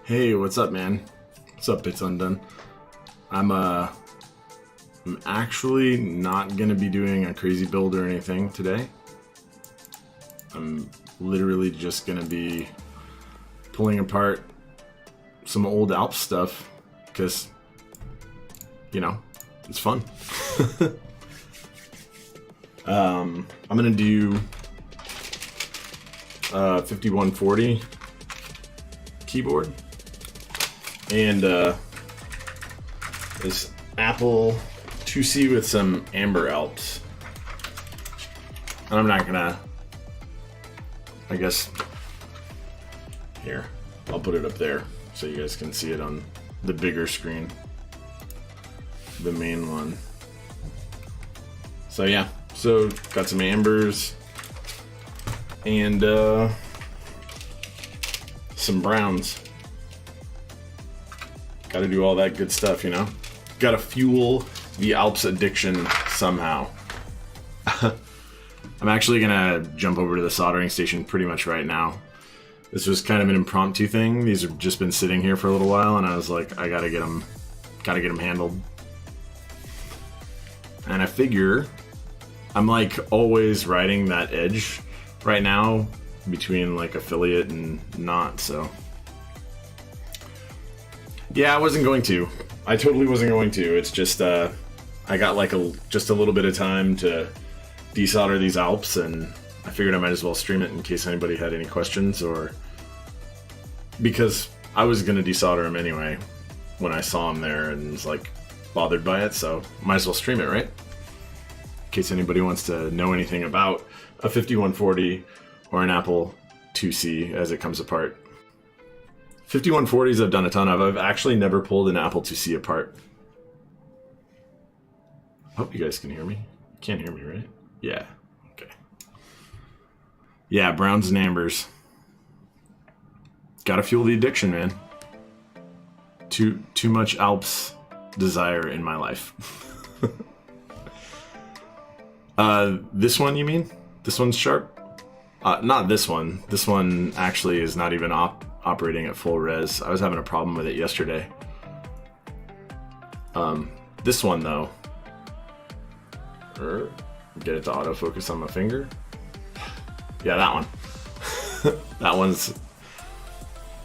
Hey, what's up, man? What's up, Bits Undone? I'm actually not gonna be doing a crazy build or anything today. I'm literally just gonna be pulling apart some old Alps stuff because, you know, it's fun. I'm gonna do 5140 keyboard and this Apple 2C with some Amber Alps. And I'm not gonna, I guess, here, I'll put it up there so you guys can see it on the bigger screen, the main one. So yeah, so got some Ambers and some Browns. Got to do all that good stuff, you know? Got to fuel the Alps addiction somehow. I'm actually gonna jump over to the soldering station pretty much right now. This was kind of an impromptu thing. These have just been sitting here for a little while, and I was like, I gotta get them handled. And I figure I'm like always riding that edge right now between like affiliate and not, so yeah, I wasn't going to. I totally wasn't going to. It's just I got like just a little bit of time to desolder these Alps, and I figured I might as well stream it in case anybody had any questions, or because I was gonna desolder them anyway when I saw them there and was like bothered by it, so might as well stream it, right? In case anybody wants to know anything about a 5140 or an Apple 2C as it comes apart. 5140s I've done a ton of. I've actually never pulled an Apple 2C apart. Hope you guys can hear me. You can't hear me, right? Yeah. Okay. Yeah, Browns and Ambers. Gotta fuel the addiction, man. Too much Alps desire in my life. This one, you mean? This one's sharp? Not this one. This one actually is not even operating at full res. I was having a problem with it yesterday. This one though, get it to autofocus on my finger. Yeah, that one. That one's,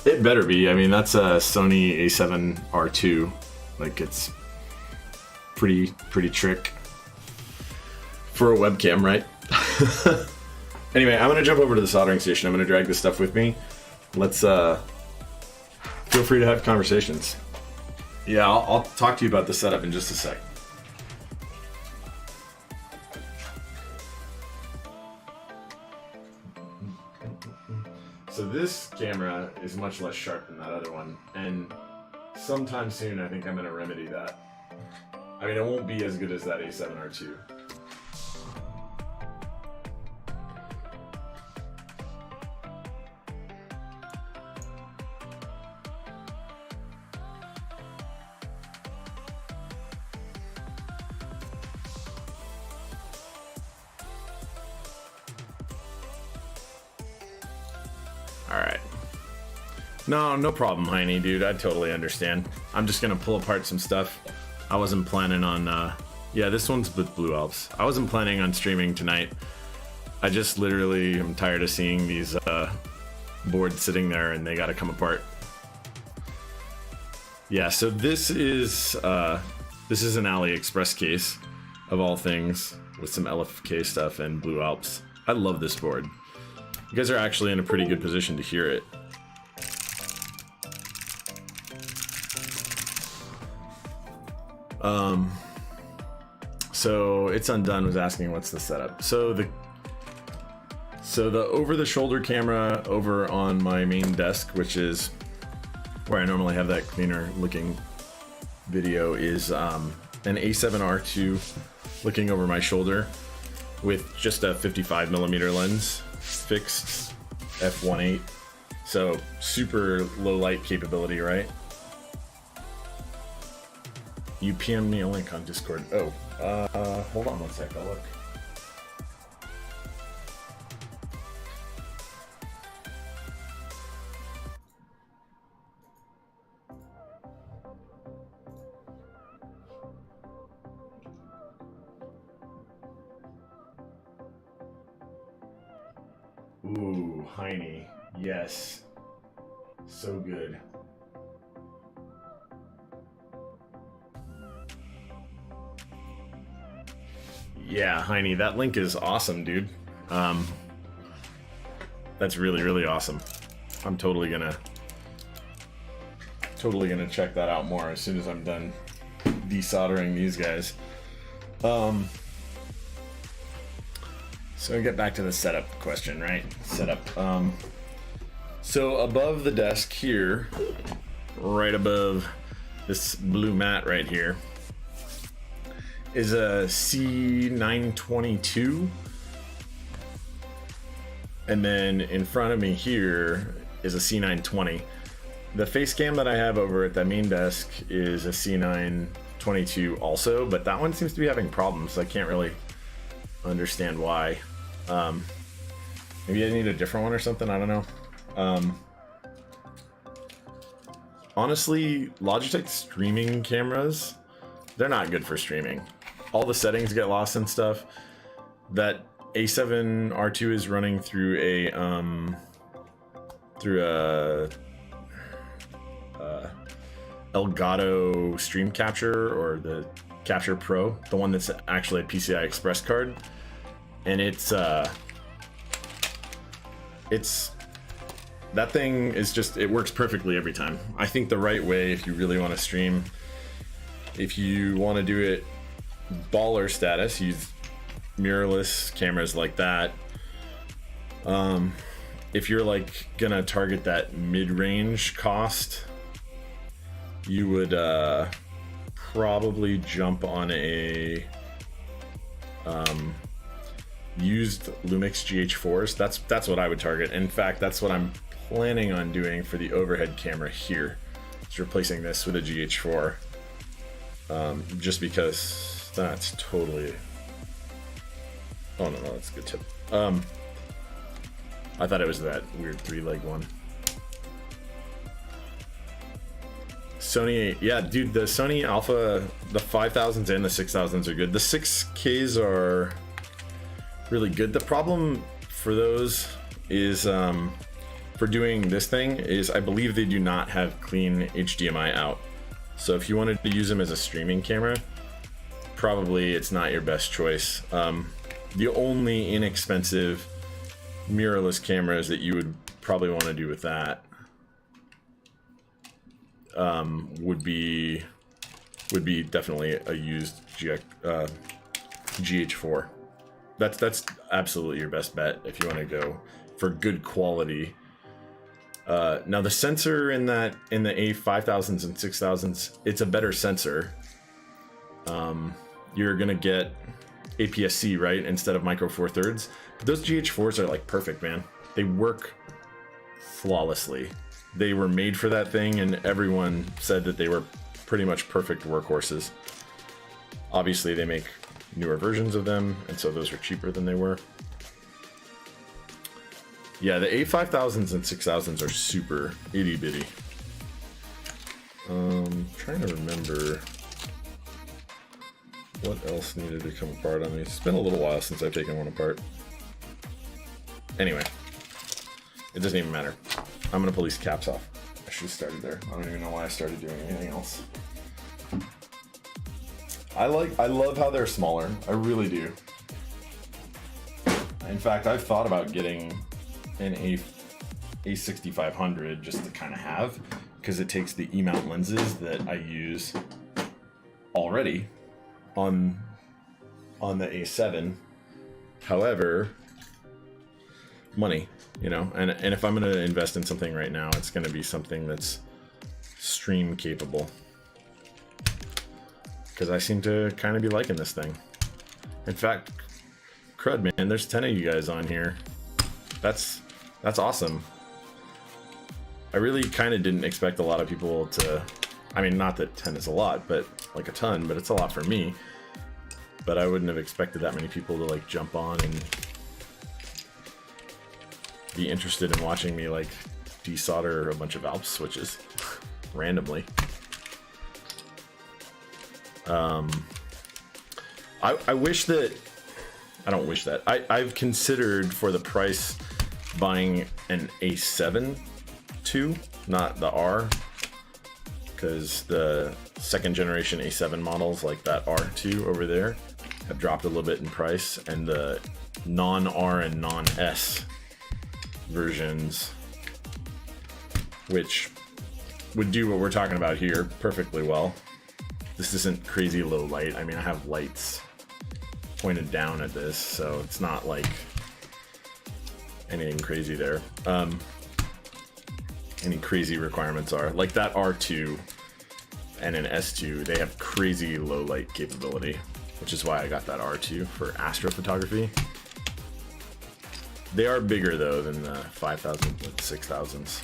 it better be. I mean, that's a Sony A7R2. Like, it's pretty trick for a webcam, right? Anyway, I'm gonna jump over to the soldering station. I'm gonna drag this stuff with me. Let's feel free to have conversations. Yeah, I'll talk to you about the setup in just a sec. this camera is much less sharp than that other one, and sometime soon I think I'm going to remedy that. I mean, it won't be as good as that A7R2. Alright. No problem, Heine, dude. I totally understand. I'm just gonna pull apart some stuff. I wasn't planning on, yeah, this one's with Blue Alps. I wasn't planning on streaming tonight. I just literally am tired of seeing these, boards sitting there and they gotta come apart. Yeah, so this is an AliExpress case, of all things, with some LFK stuff and Blue Alps. I love this board. You guys are actually in a pretty good position to hear it. So It's Undone was asking what's the setup. So the over-the-shoulder camera over on my main desk, which is where I normally have that cleaner looking video, is an A7R2 looking over my shoulder with just a 55mm lens, fixed f1.8, so super low light capability, right? You PM me a link on Discord. Oh, hold on one sec, I'll look. Ooh, Heine, yes, so good. Yeah, Heine, that link is awesome, dude. That's really awesome. I'm totally gonna check that out more as soon as I'm done desoldering these guys. So I get back to the setup question, right? Setup. So above the desk here, right above this blue mat right here, is a C922. And then in front of me here is a C920. The face cam that I have over at that main desk is a C922 also, but that one seems to be having problems. I can't really understand why. Maybe I need a different one or something, I don't know. Honestly, Logitech streaming cameras, they're not good for streaming. All the settings get lost and stuff. That A7R2 is running through a Elgato Stream Capture, or the Capture Pro, the one that's actually a PCI Express card, and it's that thing is just, it works perfectly every time. I think the right way, if you really want to stream, if you want to do it baller status, use mirrorless cameras like that. If you're like gonna target that mid-range cost, you would probably jump on a used Lumix GH4s. That's what I would target. In fact, that's what I'm planning on doing for the overhead camera here. It's replacing this with a GH4, just because that's totally. Oh no, that's a good tip. I thought it was that weird 3-leg one. Sony, yeah, dude, the Sony Alpha, the 5000s and the 6000s are good. The 6Ks are really good. The problem for those is, for doing this thing, is I believe they do not have clean HDMI out. So if you wanted to use them as a streaming camera, probably it's not your best choice. The only inexpensive mirrorless cameras that you would probably want to do with that would be definitely a used GH4. That's absolutely your best bet if you want to go for good quality Now the sensor in the A5000s and 6000s, it's a better sensor. You're gonna get APS-C, right, instead of micro four thirds. But those GH4s are like perfect, man. They work flawlessly. They were made for that thing, and everyone said that they were pretty much perfect workhorses. Obviously, they make newer versions of them, and so those are cheaper than they were. Yeah, the A5000s and 6000s are super itty bitty. Trying to remember what else needed to come apart on these. It's been a little while since I've taken one apart. Anyway, it doesn't even matter. I'm gonna pull these caps off. I should have started there. I don't even know why I started doing anything else. I love how they're smaller. I really do. In fact, I've thought about getting an A6500 just to kind of have, because it takes the E-mount lenses that I use already on the A7. However, money, you know, and if I'm going to invest in something right now, it's going to be something that's stream capable, because I seem to kind of be liking this thing. In fact, crud, man, there's 10 of you guys on here. That's awesome. I really kind of didn't expect a lot of people to, I mean, not that 10 is a lot, but like a ton, but it's a lot for me. But I wouldn't have expected that many people to like jump on and be interested in watching me like desolder a bunch of Alps switches randomly. I wish that, I don't wish that, I've considered for the price buying an A7 II, not the R, because the second generation A7 models like that R2 over there have dropped a little bit in price, and the non-R and non-S versions, which would do what we're talking about here perfectly well. This isn't crazy low light. I mean, I have lights pointed down at this, so it's not like anything crazy there. Any crazy requirements are like that R2 and an S2, they have crazy low light capability, which is why I got that R2 for astrophotography. They are bigger though than the 5000s and 6000s.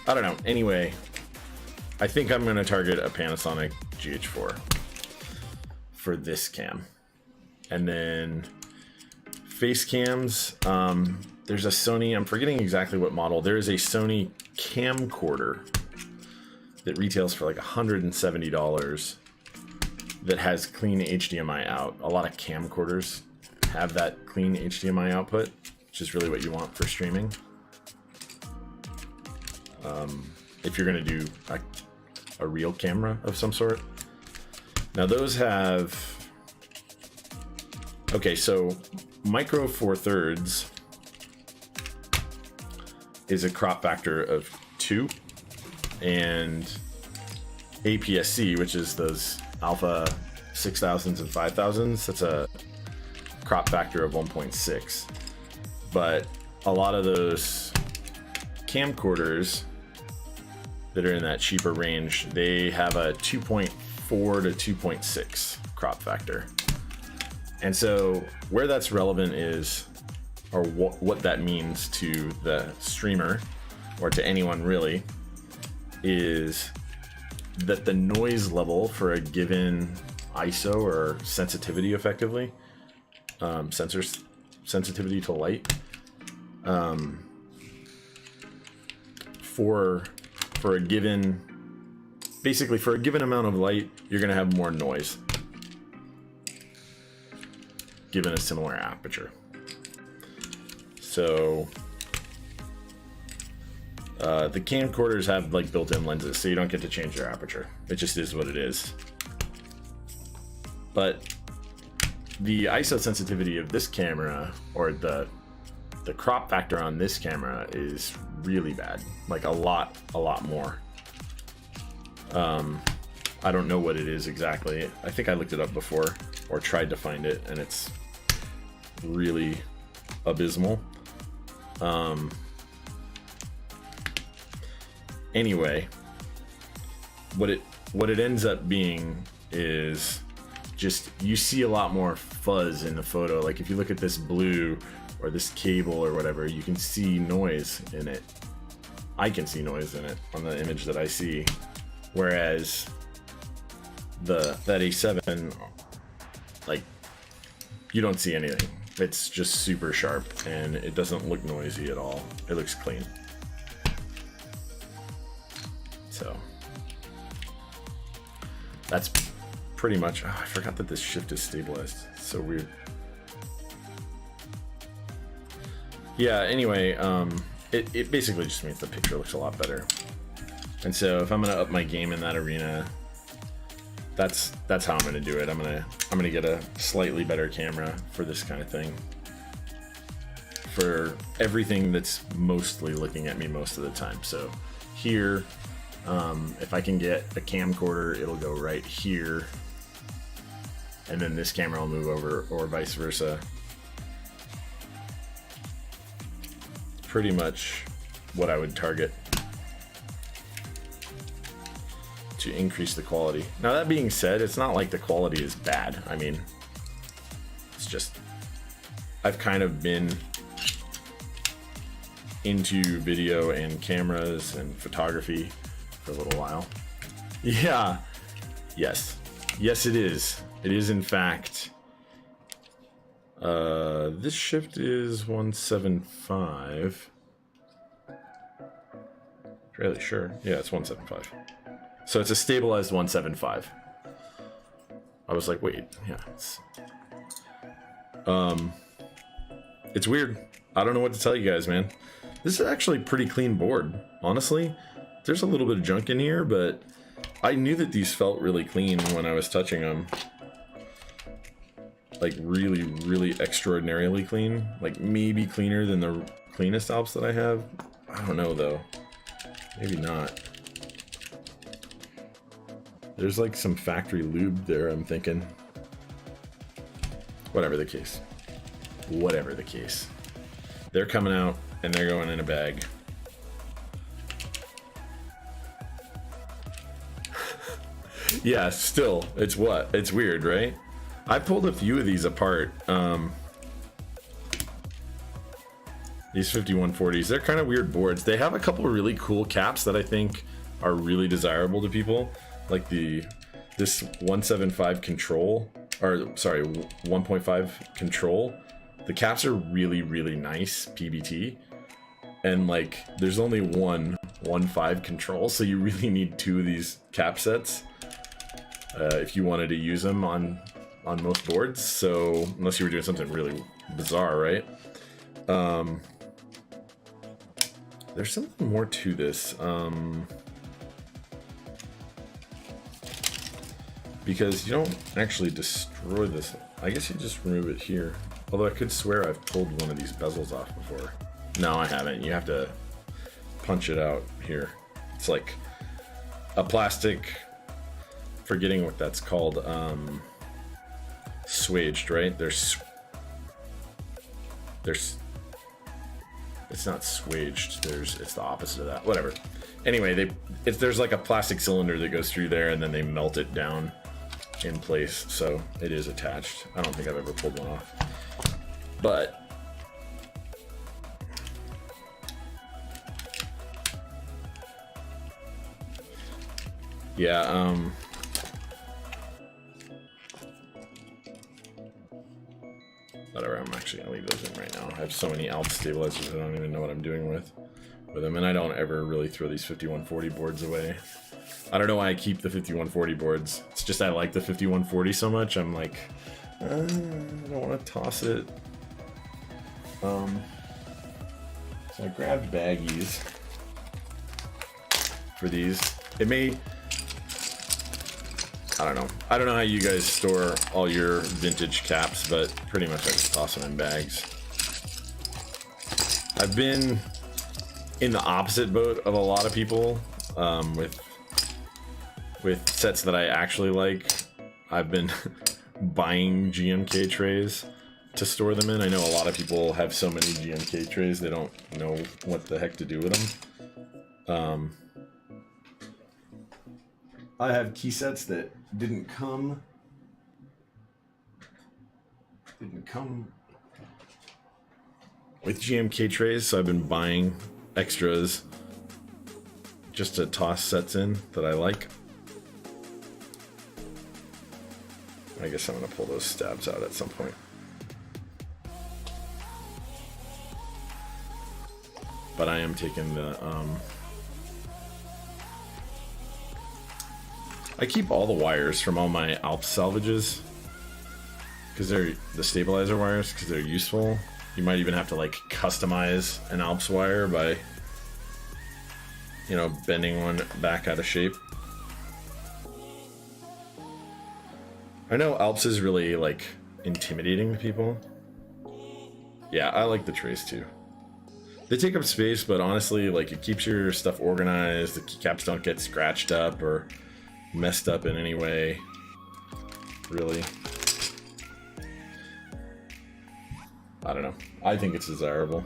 I don't know. Anyway, I think I'm going to target a Panasonic GH4 for this cam. And then face cams, there's a Sony, I'm forgetting exactly what model. There is a Sony camcorder that retails for like $170 that has clean HDMI out. A lot of camcorders have that clean HDMI output, which is really what you want for streaming. If you're going to do a real camera of some sort. Now those have, okay, so micro four thirds is a crop factor of 2, and APS-C, which is those alpha 6000s and 5000s, that's a crop factor of 1.6. But a lot of those camcorders that are in that cheaper range, they have a 2.4 to 2.6 crop factor. And so where that's relevant is, or what that means to the streamer, or to anyone really, is that the noise level for a given ISO or sensitivity, effectively, sensor sensitivity to light, for a given, basically for a given amount of light, you're going to have more noise given a similar aperture. So the camcorders have like built-in lenses, so you don't get to change your aperture. It just is what it is. But the ISO sensitivity of this camera, or the crop factor on this camera, is really bad, like a lot more. I don't know what it is exactly. I think I looked it up before, or tried to find it, and it's really abysmal. Anyway, what it ends up being is just, you see a lot more fuzz in the photo. Like if you look at this blue or this cable or whatever, you can see noise in it. I can see noise in it on the image that I see, whereas that A7, like, you don't see anything. It's just super sharp and it doesn't look noisy at all. It looks clean. So that's pretty much, oh, I forgot that this shift is stabilized. It's so weird. Yeah, anyway, it basically just means the picture looks a lot better. And so if I'm gonna up my game in that arena, that's how I'm gonna do it. I'm gonna get a slightly better camera for this kind of thing. For everything that's mostly looking at me most of the time. So here, if I can get a camcorder, it'll go right here. And then this camera will move over, or vice versa. Pretty much what I would target to increase the quality. Now that being said, it's not like the quality is bad. I mean, it's just, I've kind of been into video and cameras and photography for a little while. Yeah, yes, it is. It is in fact. This shift is 175. Fairly sure. Yeah, it's 175. So it's a stabilized 175. I was like, wait, yeah. It's weird. I don't know what to tell you guys, man. This is actually a pretty clean board, honestly. There's a little bit of junk in here, but I knew that these felt really clean when I was touching them. Like really, really extraordinarily clean. Like maybe cleaner than the cleanest Alps that I have. I don't know though. Maybe not. There's like some factory lube there, I'm thinking. Whatever the case. Whatever the case. They're coming out and they're going in a bag. Yeah, still, it's what? It's weird, right? I pulled a few of these apart. These 5140s, they're kind of weird boards. They have a couple of really cool caps that I think are really desirable to people. Like this 175 control, or sorry, 1.5 control. The caps are really, really nice PBT. And like, there's only one 1.5 control, so you really need two of these cap sets if you wanted to use them on most boards. So unless you were doing something really bizarre, right? There's something more to this, because you don't actually destroy this. I guess you just remove it here. Although I could swear I've pulled one of these bezels off before. No, I haven't. You have to punch it out here. It's like a plastic, forgetting what that's called, swaged, right? There's it's not swaged, it's the opposite of that, whatever. Anyway, there's like a plastic cylinder that goes through there and then they melt it down in place, so it is attached. I don't think I've ever pulled one off, but yeah, whatever, I'm actually gonna leave those in right now. I have so many Alps stabilizers I don't even know what I'm doing with them, and I don't ever really throw these 5140 boards away. I don't know why I keep the 5140 boards. It's just I like the 5140 so much, I'm like, I don't want to toss it. So I grabbed baggies for these. It may, I don't know how you guys store all your vintage caps, but pretty much I just toss them in bags. I've been in the opposite boat of a lot of people with sets that I actually like. I've been buying GMK trays to store them in. I know a lot of people have so many GMK trays they don't know what the heck to do with them. I have key sets that didn't come with GMK trays, so I've been buying extras just to toss sets in that I like. I guess I'm gonna pull those stabs out at some point. But I am taking the I keep all the wires from all my Alps salvages because they're the stabilizer wires, because they're useful. You might even have to like customize an Alps wire by, you know, bending one back out of shape. I know Alps is really like intimidating to people. Yeah, I like the trays too. They take up space, but honestly, like, it keeps your stuff organized. The keycaps don't get scratched up or messed up in any way, really. I don't know. I think it's desirable.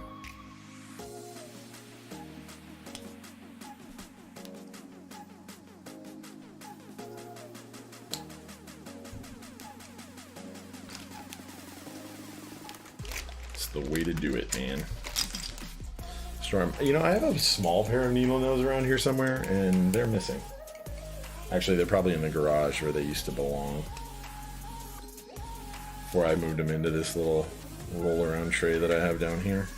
It's the way to do it, man. Storm. You know, I have a small pair of needle nose around here somewhere, and they're missing. Actually, they're probably in the garage where they used to belong before I moved them into this little roll-around tray that I have down here.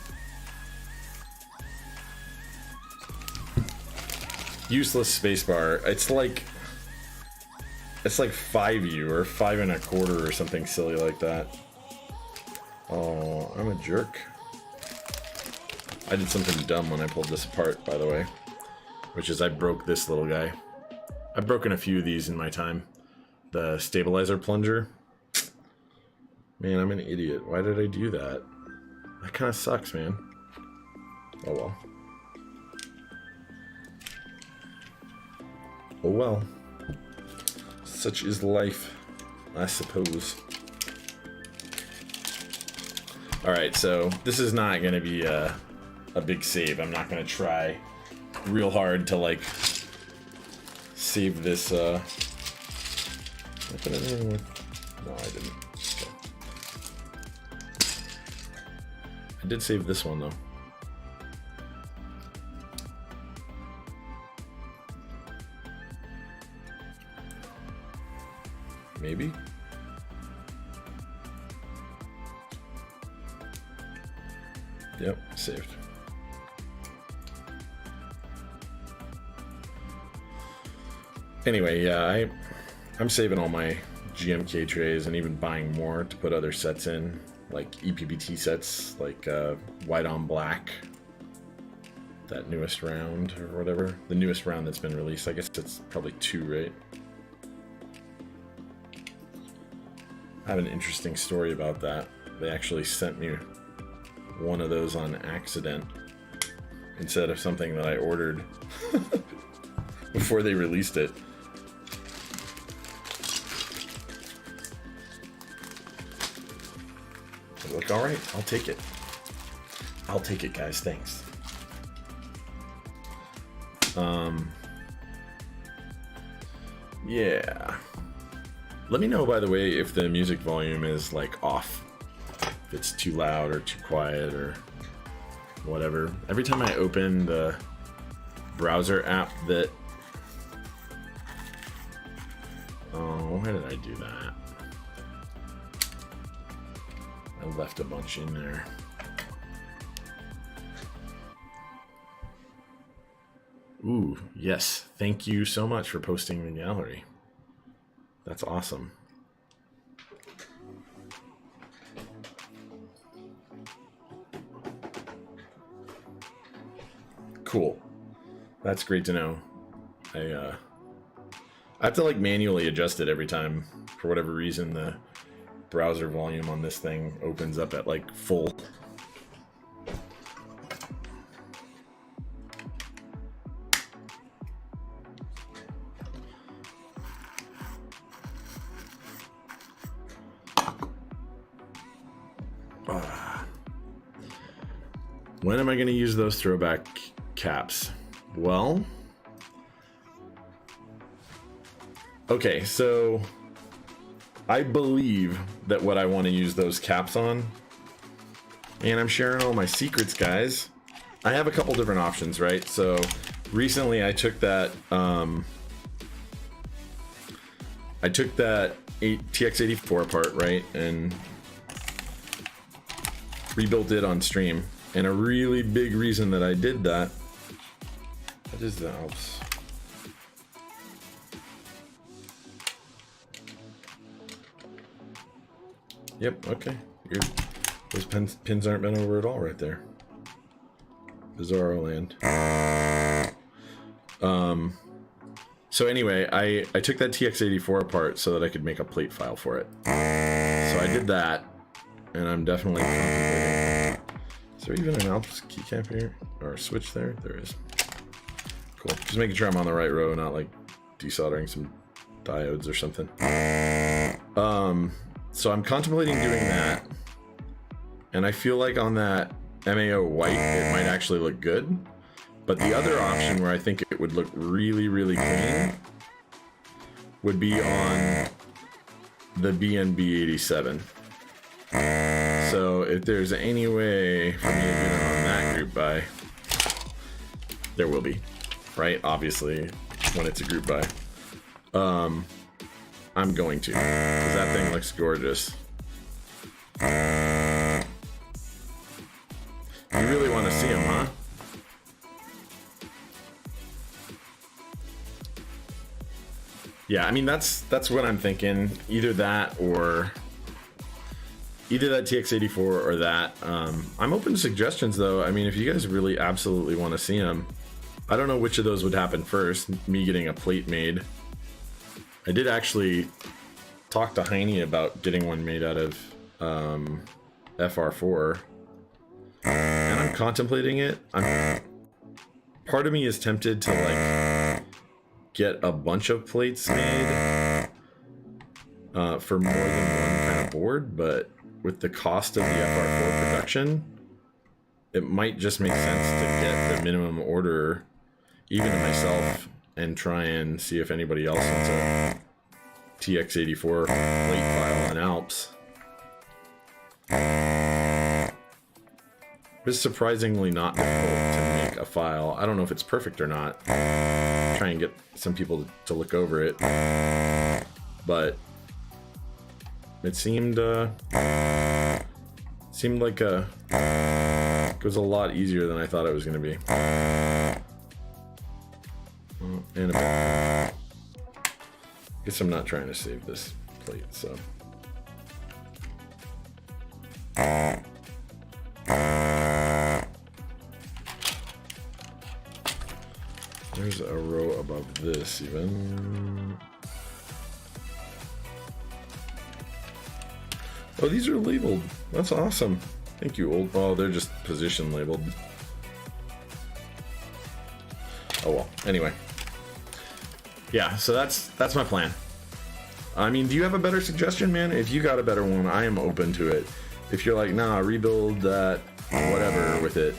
Useless spacebar. It's like 5U or 5 1/4 or something silly like that. Oh, I'm a jerk. I did something dumb when I pulled this apart, by the way, which is I broke this little guy. I've broken a few of these in my time. The stabilizer plunger. Man, I'm an idiot. Why did I do that? That kind of sucks, man. Oh well. Oh well. Such is life, I suppose. Alright, so this is not going to be a big save. I'm not going to try real hard to, like, save this, No, I didn't. Okay. I did save this one, though. Maybe? Yep, saved. Anyway, yeah, I'm saving all my GMK trays and even buying more to put other sets in, like EPBT sets, like white on black, that newest round or whatever. The newest round that's been released. I guess it's probably 2, right? I have an interesting story about that. They actually sent me one of those on accident instead of something that I ordered before they released it. I was like, all right, I'll take it. I'll take it, guys. Thanks. Yeah. Let me know, by the way, if the music volume is like off. If it's too loud or too quiet or whatever. Every time I open the browser app that... Oh, why did I do that? I left a bunch in there. Ooh, yes. Thank you so much for posting the gallery. That's awesome. Cool. That's great to know. I have to like manually adjust it every time. For whatever reason, the browser volume on this thing opens up at like full. When am I going to use those throwback caps? Well, Okay, so I believe that what I want to use those caps on, and I'm sharing all my secrets, guys. I have a couple different options, right? So recently I took that TX84 apart, right, and rebuilt it on stream. And a really big reason that I did that, what is the Alps? Yep, okay. Those pins aren't bent over at all right there. Bizarro land. So anyway, I took that TX84 apart so that I could make a plate file for it. So I did that, and I'm definitely contemplating. Is there even an Alps keycap here? Or a switch there? There is. Cool. Just making sure I'm on the right row, not like desoldering some diodes or something. So I'm contemplating doing that. And I feel like on that MAO white, it might actually look good. But the other option where I think it would look really, really clean would be on the BNB87. So if there's any way for me to get it on that group buy, there will be, right? Obviously, when it's a group buy. I'm going to, because that thing looks gorgeous. You really want to see them, huh? Yeah, I mean, that's what I'm thinking. Either that TX84 or that. I'm open to suggestions, though. I mean, if you guys really absolutely want to see them, I don't know which of those would happen first. Me getting a plate made. I did actually talk to Heine about getting one made out of FR4, and I'm contemplating it. Part of me is tempted to like get a bunch of plates made for more than one kind of board, but with the cost of the FR4 production, it might just make sense to get the minimum order, even to myself, and try and see if anybody else wants a TX84 plate file on Alps. It's surprisingly not difficult to make a file. I don't know if it's perfect or not. Try and get some people to look over it, but it seemed like it was a lot easier than I thought it was going to be. And I guess I'm not trying to save this plate, so. There's a row above this even. Oh, these are labeled. That's awesome. Thank you, old. Oh, they're just position labeled. Oh well. Anyway. Yeah, so that's my plan. I mean, do you have a better suggestion, man? If you got a better one, I am open to it. If you're like, nah, rebuild that whatever with it.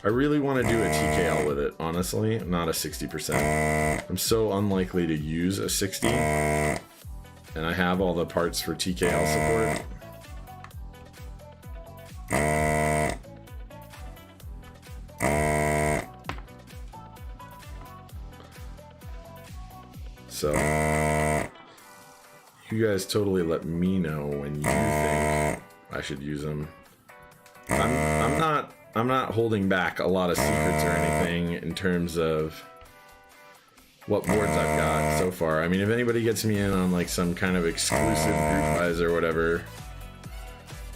I really want to do a TKL with it, honestly, not a 60%. I'm so unlikely to use a 60, and I have all the parts for TKL support. So, you guys totally let me know when you think I should use them. I'm not holding back a lot of secrets or anything in terms of what boards I've got so far. I mean, if anybody gets me in on like some kind of exclusive group buys or whatever,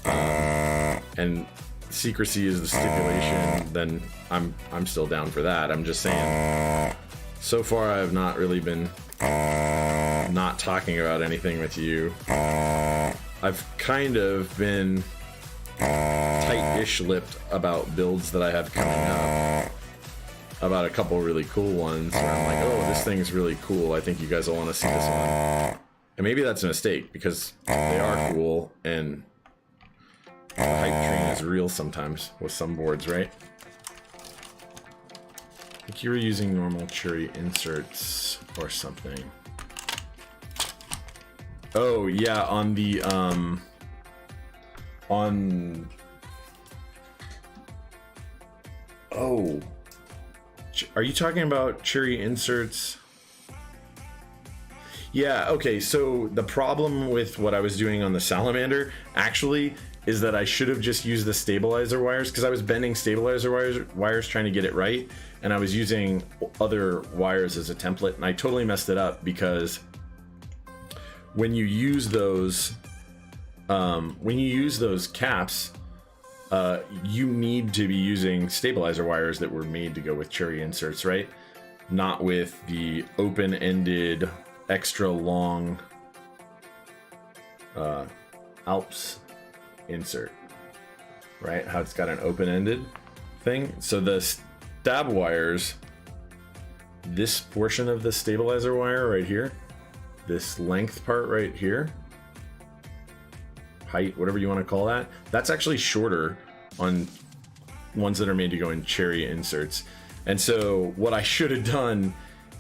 and secrecy is the stipulation, then I'm still down for that. I'm just saying, so far I have not really been not talking about anything with you. I've kind of been tight-ish lipped about builds that I have coming up, about a couple really cool ones where I'm like, oh, this thing's really cool, I think you guys will want to see this one. And maybe that's a mistake because they are cool and the hype train is real sometimes with some boards, right? I think you were using normal cherry inserts or something. Oh yeah, on the oh, are you talking about cherry inserts? Yeah, okay, so the problem with what I was doing on the salamander actually is that I should have just used the stabilizer wires, because I was bending stabilizer wires trying to get it right, and I was using other wires as a template, and I totally messed it up because when you use those caps, you need to be using stabilizer wires that were made to go with cherry inserts, right? Not with the open-ended, extra long Alps insert, right? How it's got an open-ended thing. So the stab wires, this portion of the stabilizer wire right here, this length part right here, height, whatever you want to call that, that's actually shorter on ones that are made to go in cherry inserts. And so what I should have done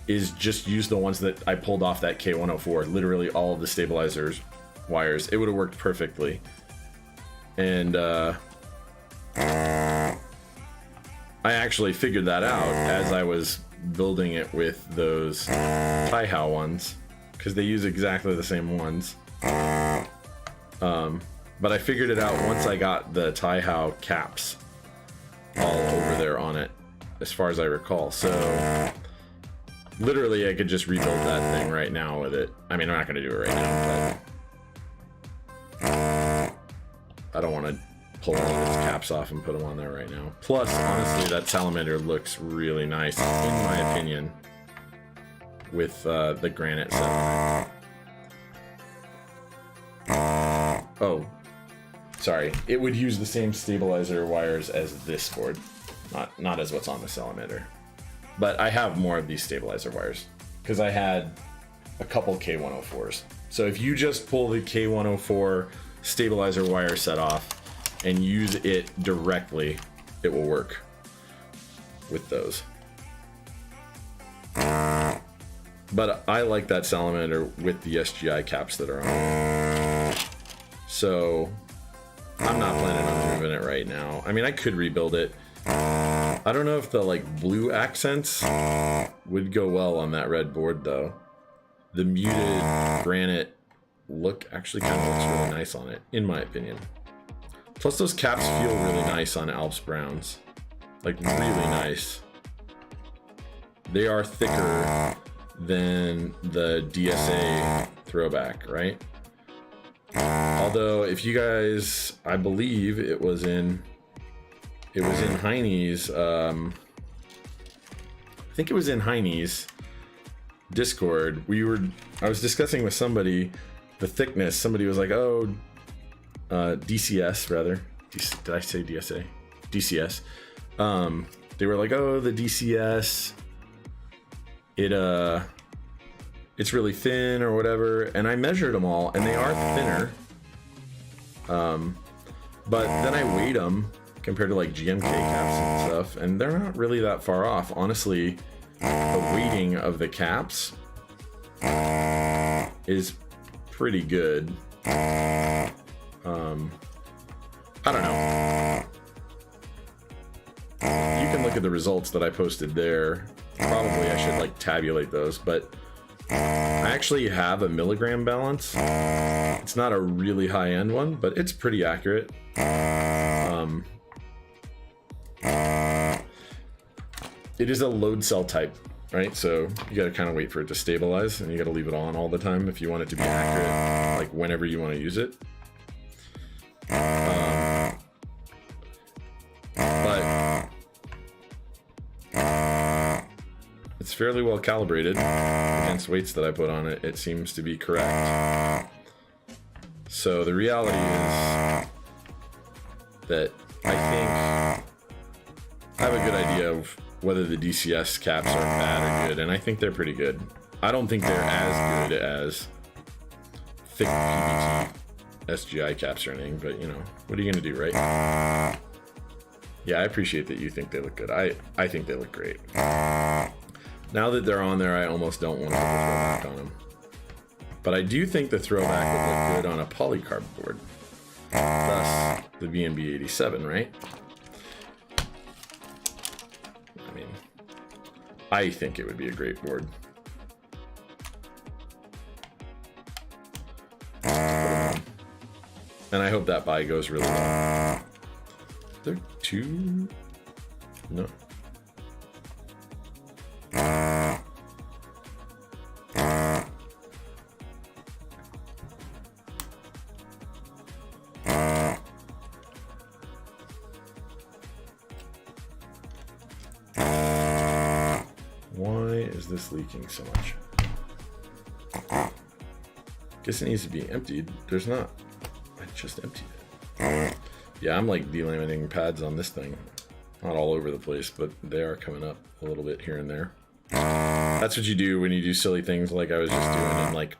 is just use the ones that I pulled off that K104, literally all of the stabilizers wires. It would have worked perfectly. And I actually figured that out as I was building it with those tie-how ones, because they use exactly the same ones. But I figured it out once I got the tie-how caps all over there on it, as far as I recall. So literally I could just rebuild that thing right now with it. I mean, I'm not going to do it right now, but I don't want to pull all of its caps off and put them on there right now. Plus, honestly, that salamander looks really nice, in my opinion, with the granite set. Oh, sorry. It would use the same stabilizer wires as this board, not as what's on the salamander. But I have more of these stabilizer wires because I had a couple K104s. So if you just pull the K104 stabilizer wire set off and use it directly, it will work with those. But I like that salamander with the SGI caps that are on it. So I'm not planning on moving it right now. I mean, I could rebuild it. I don't know if the like blue accents would go well on that red board though. The muted granite look actually kind of looks really nice on it, in my opinion. Plus those caps feel really nice on Alps Browns. Like really nice. They are thicker than the DSA throwback, right? Although if you guys, I believe it was in Heine's, I think it was in Heine's Discord. I was discussing with somebody the thickness. Somebody was like, oh, DCS rather. Did I say DSA? DCS. They were like, oh, the DCS, it's really thin or whatever. And I measured them all and they are thinner. But then I weighed them compared to like GMK caps and stuff, and they're not really that far off. Honestly, the weighting of the caps is pretty good. I don't know. You can look at the results that I posted there. Probably I should like tabulate those, but I actually have a milligram balance. It's not a really high-end one, but it's pretty accurate. It is a load cell type, right? So you gotta kind of wait for it to stabilize, and you gotta leave it on all the time if you want it to be accurate, like whenever you want to use it. But it's fairly well calibrated against weights that I put on it. It seems to be correct. So the reality is that I think I have a good idea of whether the DCS caps are bad or good, and I think they're pretty good. I don't think they're as good as thick PBT SGI caps or anything, but you know, what are you gonna do, right? Yeah, I appreciate that you think they look good. I think they look great. Now that they're on there, I almost don't want to put the throwback on them. But I do think the throwback would look good on a polycarb board. Thus, the B&B 87, right? I mean, I think it would be a great board. And I hope that buy goes really well. There two? No. Why is this leaking so much? Guess it needs to be emptied. There's not. I just emptied it. Yeah, I'm like delaminating pads on this thing. Not all over the place, but they are coming up a little bit here and there. That's what you do when you do silly things like I was just doing and like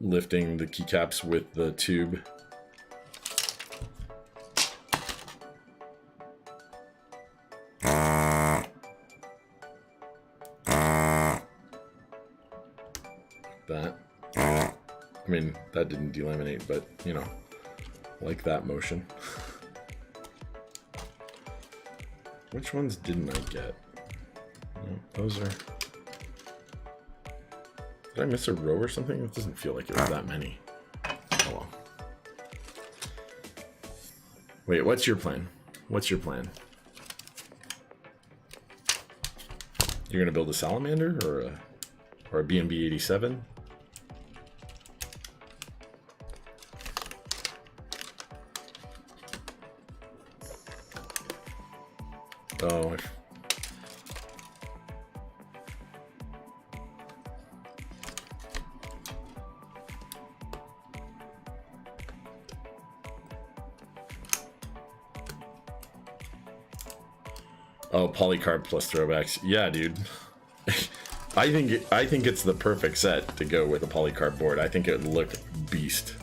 lifting the keycaps with the tube. That. I mean, that didn't delaminate, but you know, like that motion. Which ones didn't I get? No, those are... Did I miss a row or something? It doesn't feel like it was that many. Oh well. Wait, what's your plan? What's your plan? You're gonna build a salamander or a B&B 87? Oh, oh, polycarb plus throwbacks. Yeah, dude. I think it's the perfect set to go with a polycarb board. I think it would look beast.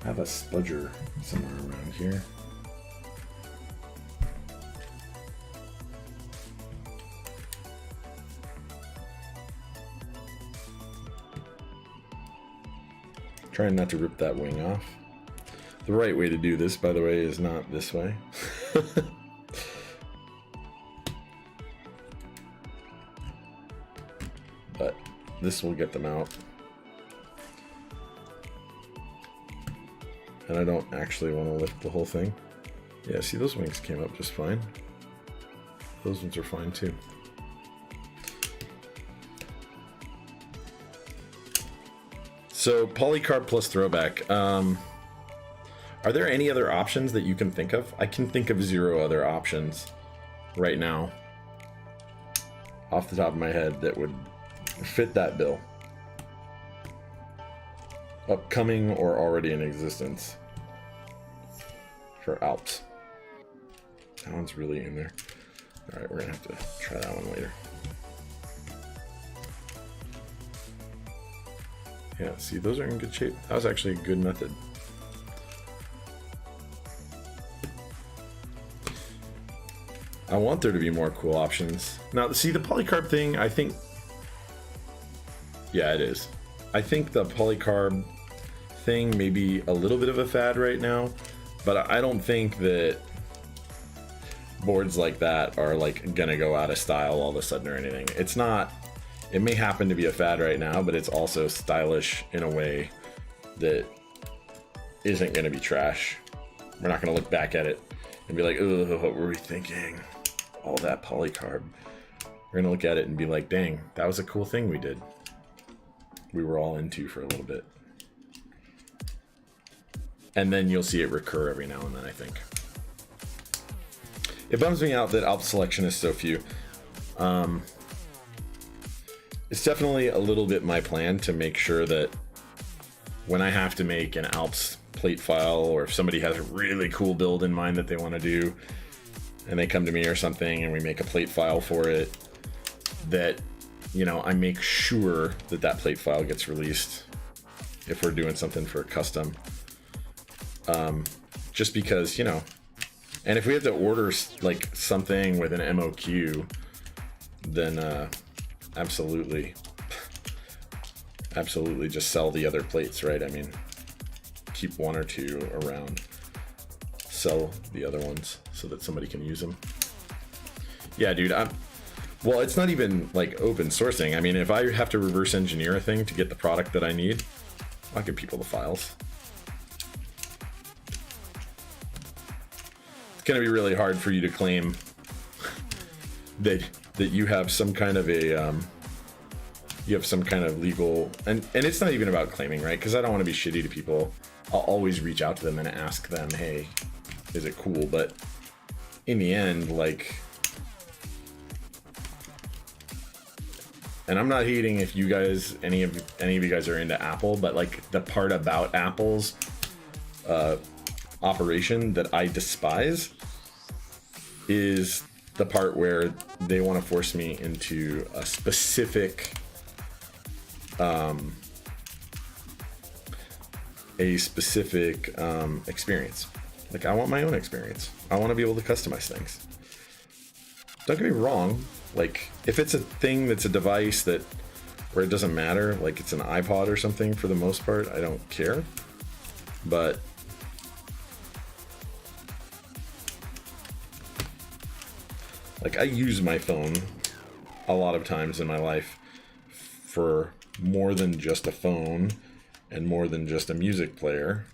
I have a spudger somewhere around here. Trying not to rip that wing off. The right way to do this, by the way, is not this way. But this will get them out. And I don't actually want to lift the whole thing. Yeah, see, those wings came up just fine. Those ones are fine too. So polycarb plus throwback. Are there any other options that you can think of? I can think of 0 other options right now off the top of my head that would fit that bill. Upcoming or already in existence for Alps. That one's really in there. All right, we're gonna have to try that one later. Yeah, see, those are in good shape. That was actually a good method. I want there to be more cool options. Now, see, the polycarb thing, I think... Yeah, it is. I think the polycarb thing may be a little bit of a fad right now, but I don't think that boards like that are like gonna go out of style all of a sudden or anything. It's not. It may happen to be a fad right now, but it's also stylish in a way that isn't gonna be trash. We're not gonna look back at it and be like, "Ugh, what were we thinking? All that polycarb." We're gonna look at it and be like, "Dang, that was a cool thing we did. We were all into for a little bit." And then you'll see it recur every now and then, I think. It bums me out that Alps selection is so few. it's definitely a little bit my plan to make sure that when I have to make an Alps plate file, or if somebody has a really cool build in mind that they want to do, and they come to me or something and we make a plate file for it, that, you know, I make sure that that plate file gets released if we're doing something for custom. Just because, you know, and if we have to order like something with an MOQ, then absolutely just sell the other plates, right? I mean, keep one or two around, sell the other ones so that somebody can use them. Yeah, dude, well, it's not even like open sourcing. I mean, if I have to reverse engineer a thing to get the product that I need, I'll give people the files. It's going to be really hard for you to claim that you have some kind of a legal, and it's not even about claiming, right? Because I don't want to be shitty to people. I'll always reach out to them and ask them, hey, is it cool? But in the end, like, and I'm not hating if you guys, any of you guys are into Apple, but like the part about Apple's operation that I despise is the part where they want to force me into a specific experience. Like, I want my own experience. I want to be able to customize things. Don't get me wrong, like, if it's a thing that's a device that where it doesn't matter, like it's an iPod or something, for the most part, I don't care. But like, I use my phone a lot of times in my life for more than just a phone and more than just a music player.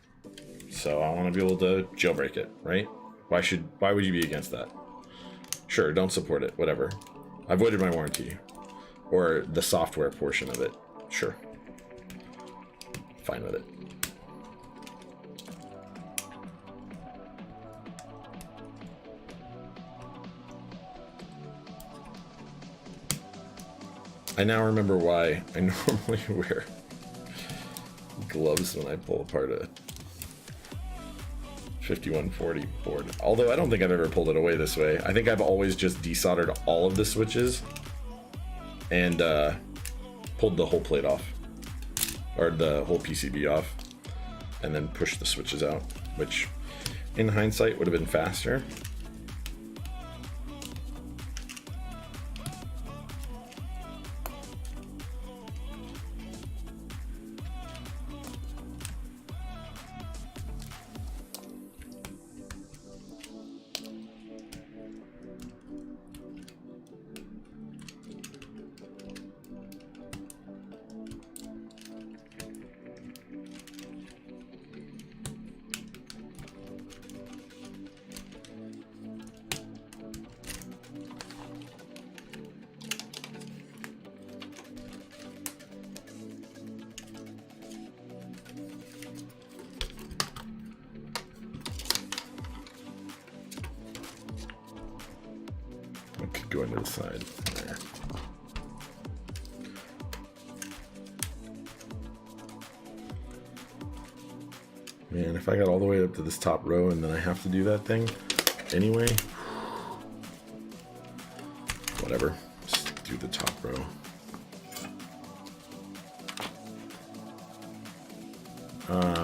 So I want to be able to jailbreak it, right? Why would you be against that? Sure, don't support it, whatever. I voided my warranty. Or the software portion of it. Sure. Fine with it. I now remember why I normally wear gloves when I pull apart a 5140 board. Although I don't think I've ever pulled it away this way. I think I've always just desoldered all of the switches and pulled the whole plate off, or the whole PCB off, and then pushed the switches out, which in hindsight would have been faster. Go into the side there. Man, if I got all the way up to this top row and then I have to do that thing anyway, whatever, just do the top row.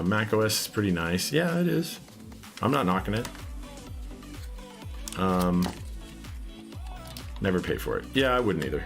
Mac OS is pretty nice. Yeah, it is. I'm not knocking it. Never pay for it. Yeah, I wouldn't either.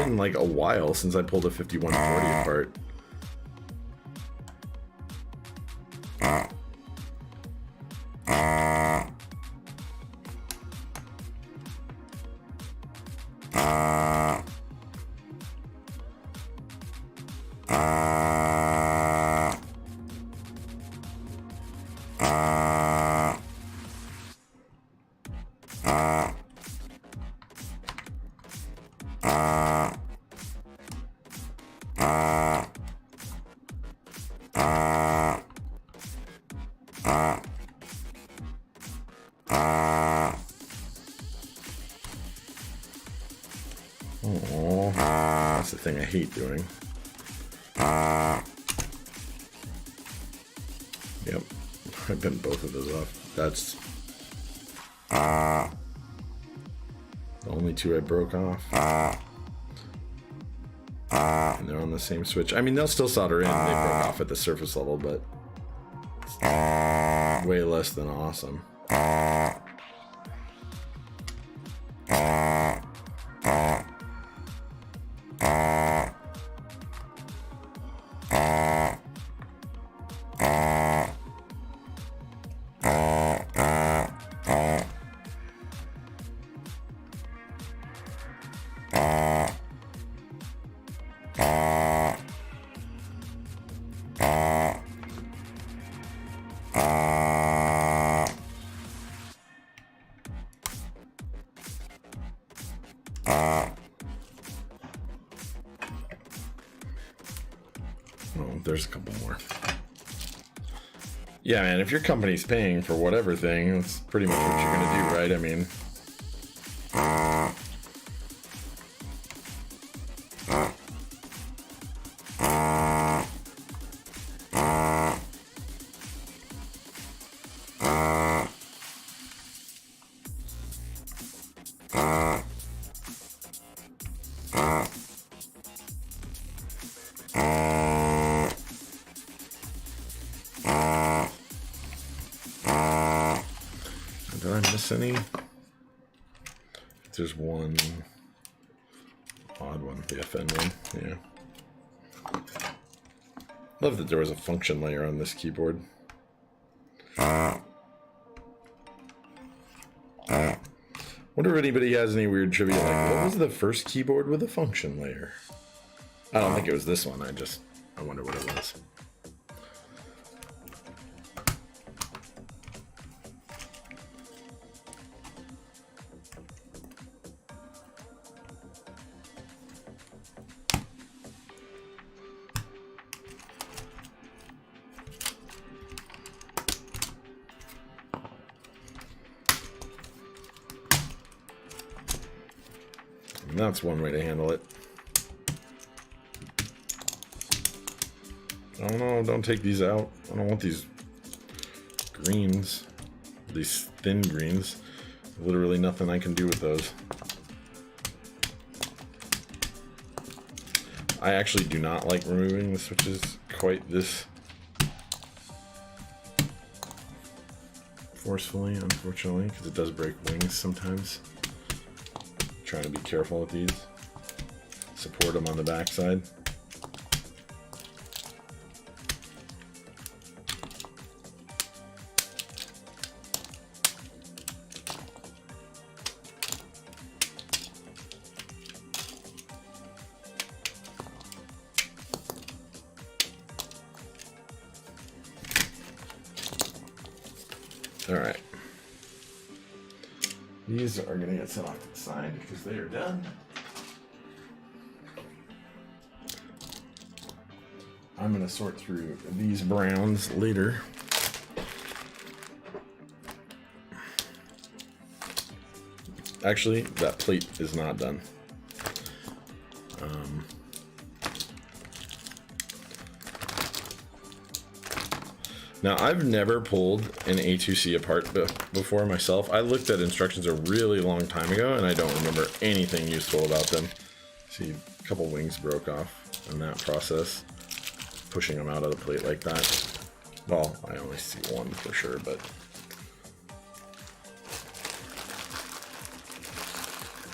been like a while since I pulled a 5140 apart. Oh, that's the thing I hate doing. Yep, I bent both of those off. That's the only two I broke off. And they're on the same switch. I mean, they'll still solder in. They broke off at the surface level, but it's way less than awesome. Oh, there's a couple more. Yeah, man, if your company's paying for whatever thing, that's pretty much what you're gonna do, right? I mean, did I miss any? There's one odd one, the FN one. Yeah. Love that there was a function layer on this keyboard. Wonder if anybody has any weird trivia like, what was the first keyboard with a function layer? I don't think it was this one. I wonder what it was. And that's one way to handle it. Oh no, don't take these out. I don't want these greens. These thin greens. Literally nothing I can do with those. I actually do not like removing the switches quite this forcefully, unfortunately, because it does break wings sometimes. Trying to be careful with these. Support them on the backside. All right. These are going to get set off to the side because they are done. I'm going to sort through these browns later. Actually, that plate is not done. Now, I've never pulled an A2C apart before myself. I looked at instructions a really long time ago, and I don't remember anything useful about them. See, a couple wings broke off in that process, pushing them out of the plate like that. Well, I only see one for sure, but...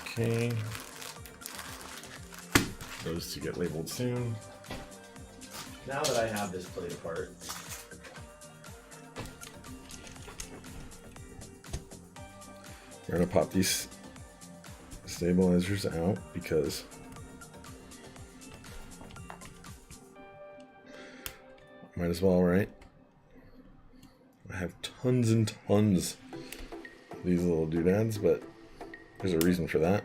Okay. those to get labeled soon. Now that I have this plate apart, we're gonna pop these stabilizers out because might as well, right? I have tons and tons of these little doodads, but there's a reason for that.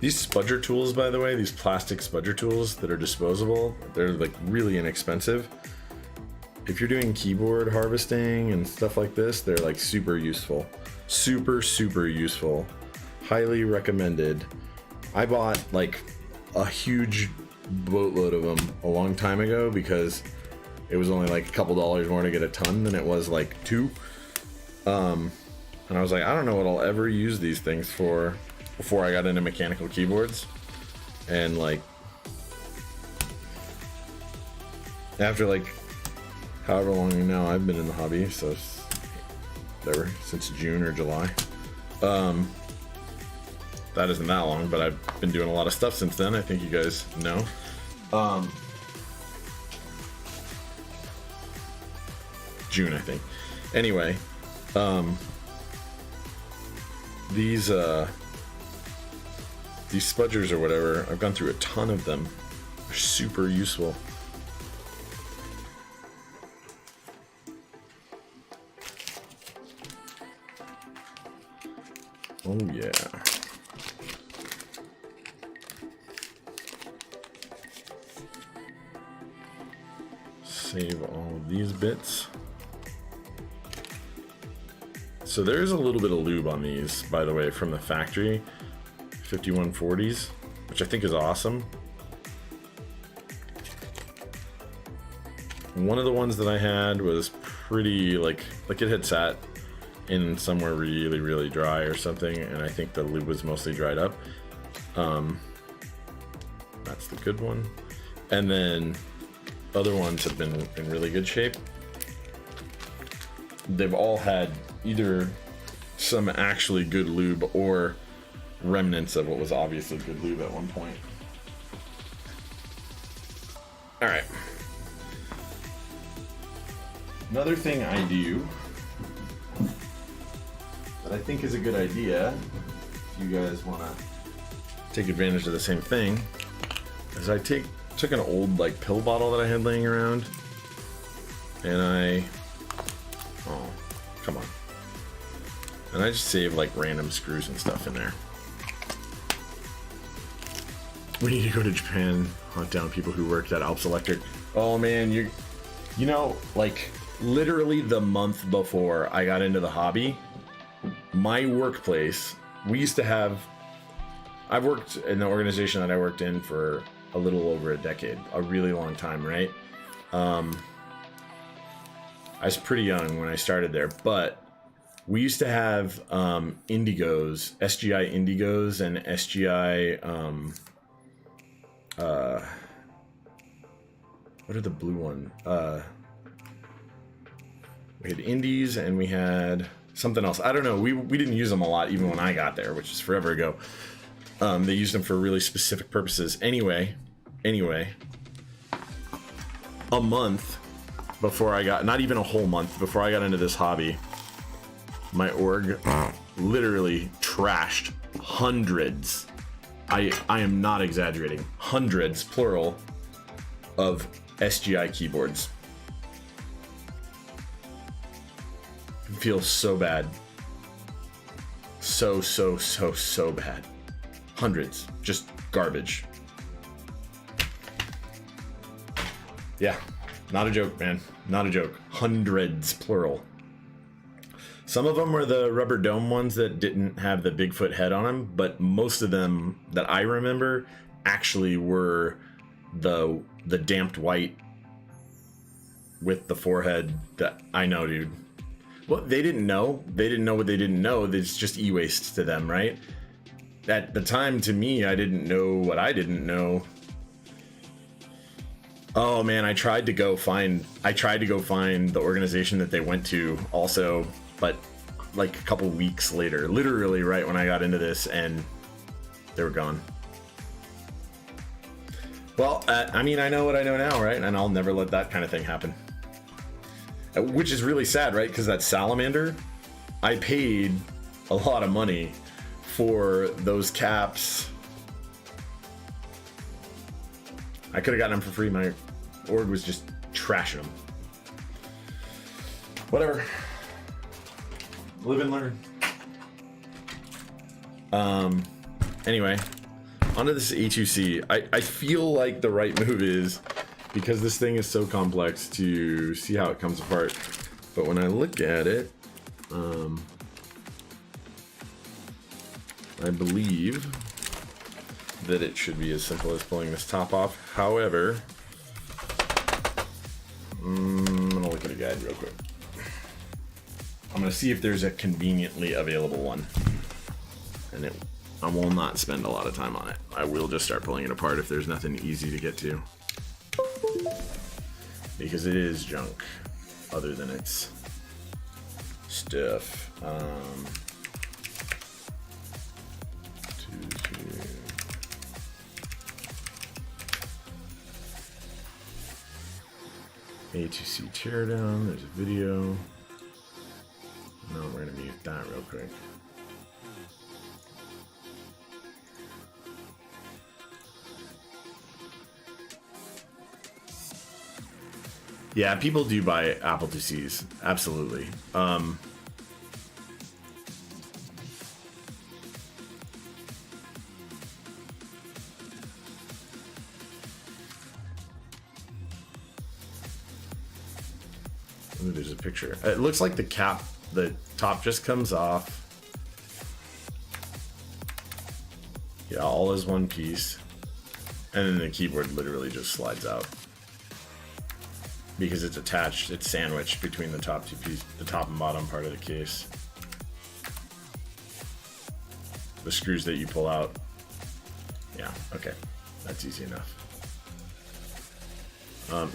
These spudger tools, by the way, these plastic spudger tools that are disposable, they're like really inexpensive. If you're doing keyboard harvesting and stuff like this, they're like super useful. Super, super useful. Highly recommended. I bought like a huge boatload of them a long time ago because it was only like a couple dollars more to get a ton than it was like two. And I was like, I don't know what I'll ever use these things for before I got into mechanical keyboards. And like after like however long now I've been in the hobby, so whatever, since June or July. That isn't that long, but I've been doing a lot of stuff since then. I think you guys know. June, I think. Anyway, these spudgers or whatever, I've gone through a ton of them. They're super useful. Oh yeah. Save all of these bits. So there's a little bit of lube on these, by the way, from the factory. 5140s, which I think is awesome. One of the ones that I had was pretty like it had sat in somewhere really, really dry or something, and I think the lube was mostly dried up. That's the good one. And then other ones have been in really good shape. They've all had either some actually good lube or remnants of what was obviously good lube at one point. All right. Another thing I do that I think is a good idea, if you guys want to take advantage of the same thing, is I took an old like pill bottle that I had laying around, and and I just saved like random screws and stuff in there. We need to go to Japan, hunt down people who worked at Alps Electric. Oh man, you know, like literally the month before I got into the hobby, my workplace, we used to have, I've worked in the organization that I worked in for a little over a decade, a really long time, right? I was pretty young when I started there, but we used to have Indigos, SGI Indigos and SGI, what are the blue one? We had Indies and we had something else. I don't know. We didn't use them a lot even when I got there, which is forever ago. They used them for really specific purposes. Anyway, a month before I got, not even a whole month before I got into this hobby, my org literally trashed hundreds. I am not exaggerating. Hundreds, plural, of SGI keyboards. It feels so bad. So bad. Hundreds. Just garbage. Yeah. Not a joke, man. Not a joke. Hundreds, plural. Some of them were the rubber dome ones that didn't have the Bigfoot head on them, but most of them that I remember actually were the damped white with the forehead that I know, dude. Well, they didn't know. They didn't know what they didn't know. It's just e-waste to them, right? At the time, to me, I didn't know what I didn't know. Oh man, I tried to go find the organization that they went to also, but like a couple weeks later, literally right when I got into this, and they were gone. Well, I mean, I know what I know now, right? And I'll never let that kind of thing happen. Which is really sad, right? Because that salamander, I paid a lot of money for those caps. I could have gotten them for free. My org was just trashing them. Whatever. Live and learn. Anyway, onto this A2C. I feel like the right move is, because this thing is so complex, to see how it comes apart. But when I look at it, I believe that it should be as simple as pulling this top off. However, I'm gonna look at a guide real quick. I'm gonna see if there's a conveniently available one, and I will not spend a lot of time on it. I will just start pulling it apart if there's nothing easy to get to, because it is junk other than its stuff. A2C teardown, there's a video. No, we're gonna mute that real quick. Yeah, people do buy Apple IICs, absolutely. Ooh, there's a picture. It looks like the top just comes off. Yeah, all is one piece. And then the keyboard literally just slides out, because it's attached, it's sandwiched between the top two pieces, the top and bottom part of the case. The screws that you pull out. Yeah, okay, that's easy enough.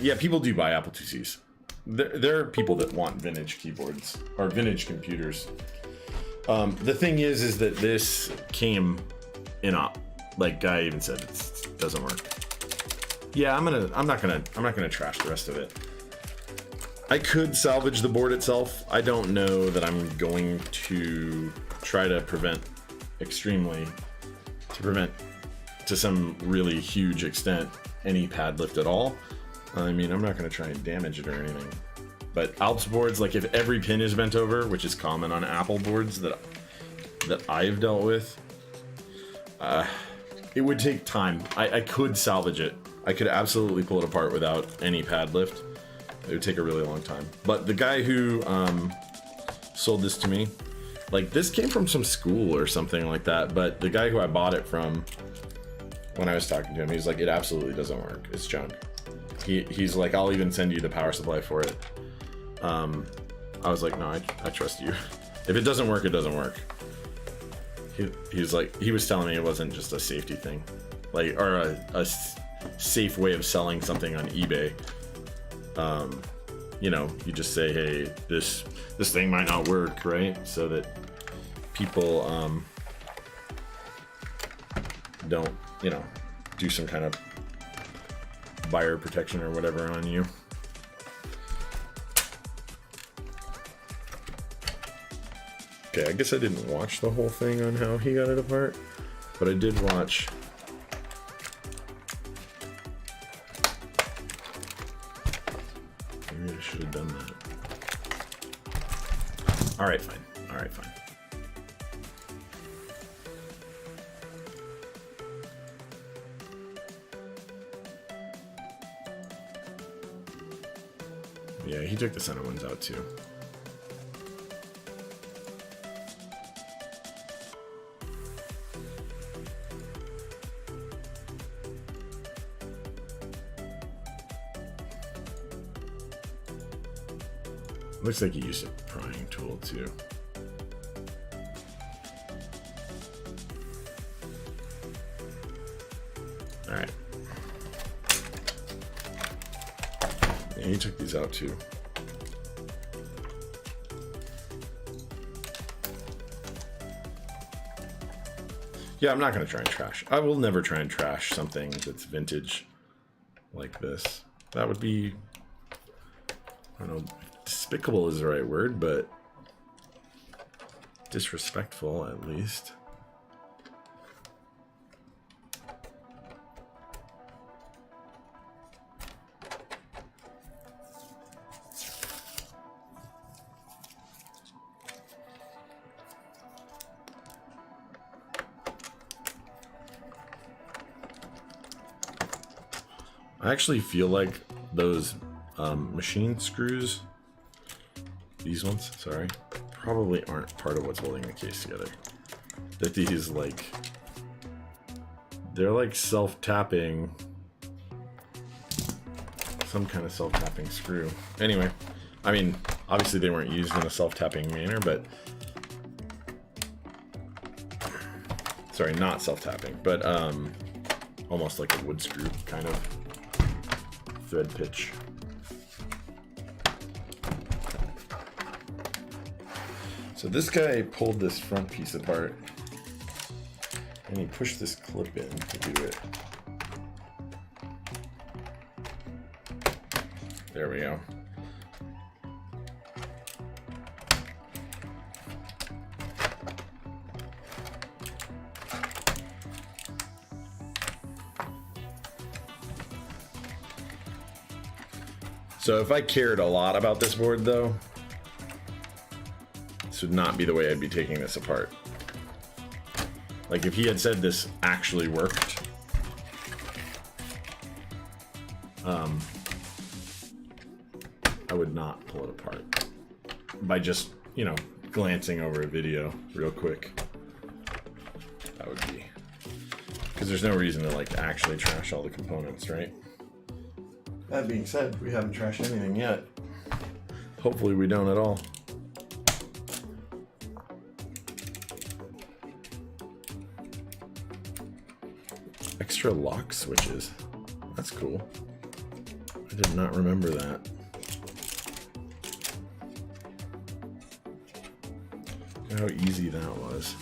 Yeah, people do buy Apple IICs. There are people that want vintage keyboards or vintage computers. The thing is that this came in like Guy even said, it doesn't work. Yeah, I'm not gonna trash the rest of it. I could salvage the board itself. I don't know that I'm going to try to prevent to some really huge extent any pad lift at all. I mean, I'm not going to try and damage it or anything. But Alps boards, like if every pin is bent over, which is common on Apple boards that I've dealt with, it would take time. I could salvage it. I could absolutely pull it apart without any pad lift. It would take a really long time. But the guy who sold this to me, like this came from some school or something like that, but the guy who I bought it from, when I was talking to him, he's like, it absolutely doesn't work. It's junk. He's like, I'll even send you the power supply for it. I was like, no, I trust you. If it doesn't work, it doesn't work. He was like, he was telling me it wasn't just a safety thing, like, or a safe way of selling something on eBay. You know, you just say, hey, this thing might not work, right? So that people don't, you know, do some kind of buyer protection or whatever on you. Okay, I guess I didn't watch the whole thing on how he got it apart, but I did watch. Maybe I should have done that. All right, fine. All right, fine. Yeah, he took the center ones out too. Looks like he used a prying tool too. All right. Yeah, he took these out too. Yeah, I'm not gonna try and trash. I will never try and trash something that's vintage like this. That would be, I don't know, despicable is the right word, but disrespectful at least. I actually feel like those machine screws, these ones, sorry, probably aren't part of what's holding the case together. That these, like, they're like self-tapping, some kind of self-tapping screw. Anyway, I mean, obviously they weren't used in a self-tapping manner, but, sorry, not self-tapping, but almost like a wood screw, kind of. Thread pitch. So this guy pulled this front piece apart and he pushed this clip in to do it. There we go. So if I cared a lot about this board though, this would not be the way I'd be taking this apart. Like if he had said this actually worked, I would not pull it apart by just, you know, glancing over a video real quick. That would be, because there's no reason to like actually trash all the components, right? That being said, we haven't trashed anything yet. Hopefully we don't at all. Extra lock switches. That's cool. I did not remember that. Look how easy that was.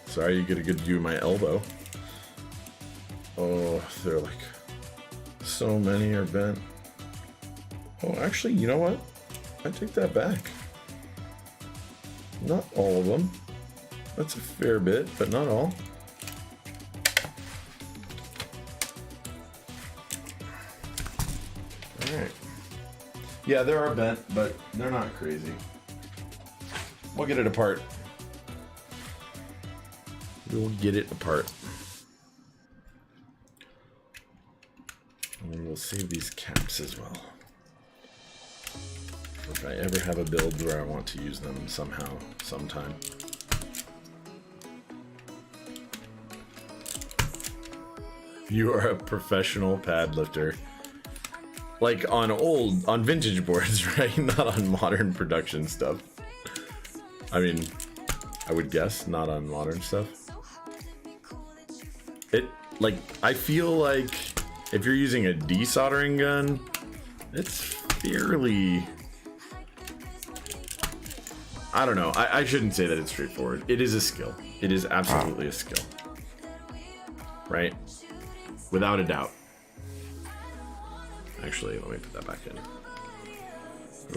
Sorry, you get a good view of my elbow. Oh, they're like, so many are bent. Oh, actually, you know what? I take that back. Not all of them. That's a fair bit, but not all. Alright. Yeah, there are bent, but they're not crazy. We'll get it apart. We'll get it apart. And we'll save these caps as well. If I ever have a build where I want to use them somehow, sometime. You are a professional pad lifter. Like on vintage boards, right? Not on modern production stuff. I mean, I would guess not on modern stuff. I feel like if you're using a desoldering gun, it's fairly, I don't know. I shouldn't say that it's straightforward. It is a skill. It is absolutely a skill. Right? Without a doubt. Actually, let me put that back in.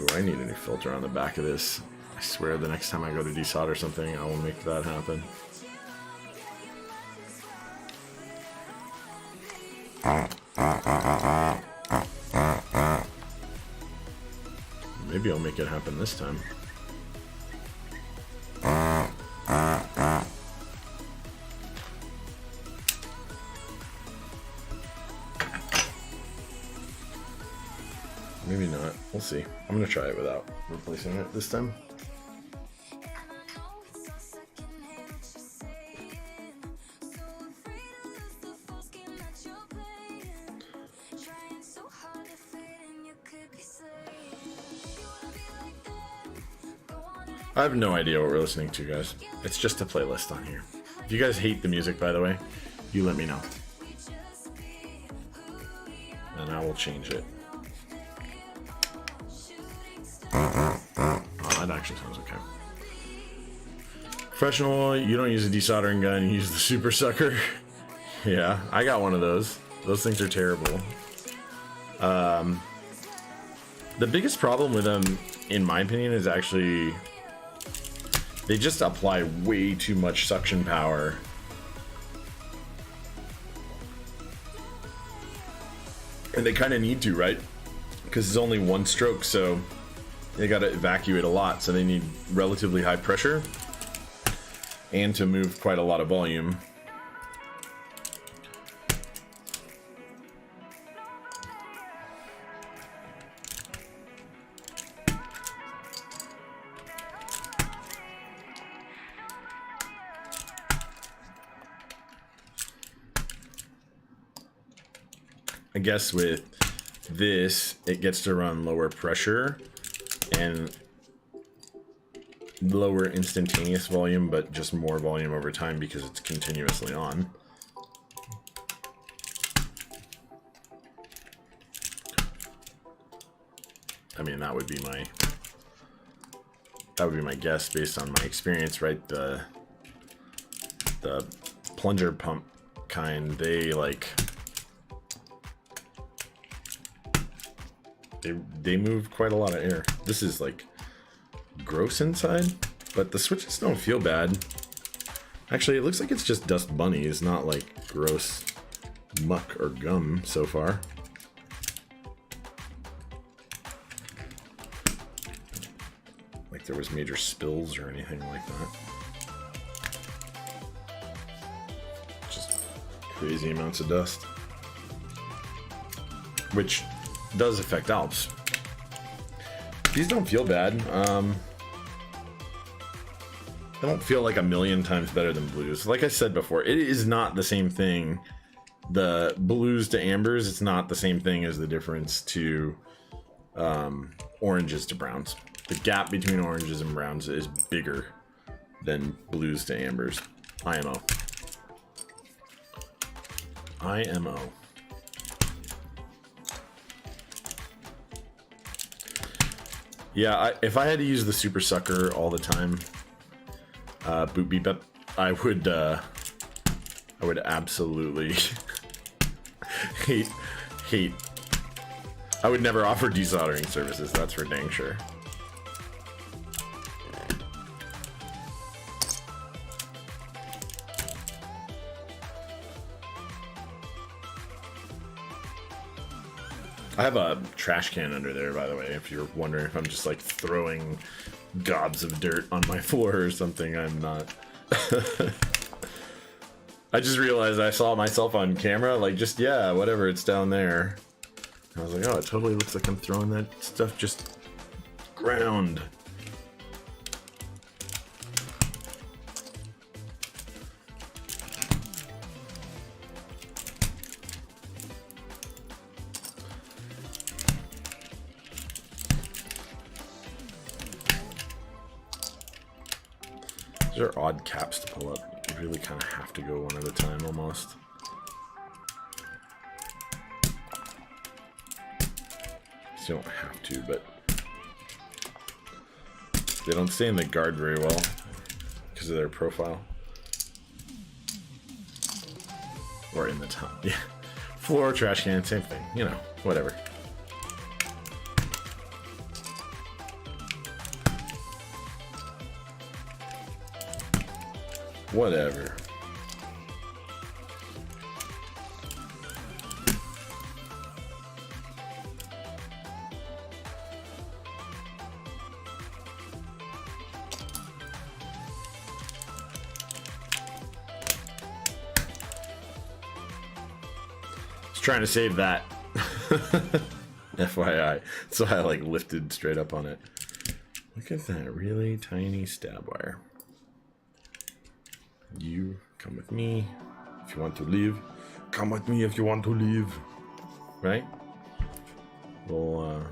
Ooh, I need a new filter on the back of this. I swear the next time I go to desolder something, I will make that happen. Maybe I'll make it happen this time. Maybe not. We'll see. I'm gonna try it without replacing it this time. I have no idea what we're listening to, guys. It's just a playlist on here. If you guys hate the music, by the way, you let me know. And I will change it. Oh, that actually sounds okay. Professional, you don't use a desoldering gun, you use the super sucker. Yeah, I got one of those. Those things are terrible. The biggest problem with them, in my opinion, is actually they just apply way too much suction power. And they kind of need to, right? Because it's only one stroke, so they got to evacuate a lot, so they need relatively high pressure and to move quite a lot of volume. I guess with this, it gets to run lower pressure and lower instantaneous volume, but just more volume over time because it's continuously on. I mean, that would be my guess based on my experience, right? The plunger pump kind, they like they move quite a lot of air. This is like gross inside, but the switches don't feel bad. Actually, it looks like it's just dust bunnies, not like gross muck or gum so far. Like there was major spills or anything like that. Just crazy amounts of dust, which does affect Alps. These don't feel bad. They don't feel like a million times better than blues. Like I said before, it is not the same thing. The blues to ambers, it's not the same thing as the difference to oranges to browns. The gap between oranges and browns is bigger than blues to ambers. IMO. IMO. Yeah, if I had to use the super sucker all the time, boop beep up, I would absolutely hate. I would never offer desoldering services. That's for dang sure. I have a trash can under there, by the way, if you're wondering if I'm just like throwing gobs of dirt on my floor or something. I'm not. I just realized I saw myself on camera, like just, yeah, whatever, it's down there. I was like, oh, it totally looks like I'm throwing that stuff just ground. These are odd caps to pull up. You really kind of have to go one at a time almost. You don't have to, but they don't stay in the guard very well because of their profile. Or in the top. Yeah. Floor, trash can, same thing. You know, whatever. Whatever. Just trying to save that. FYI. So I like lifted straight up on it. Look at that really tiny stab wire. You come with me if you want to leave. Come with me if you want to leave. Right? Little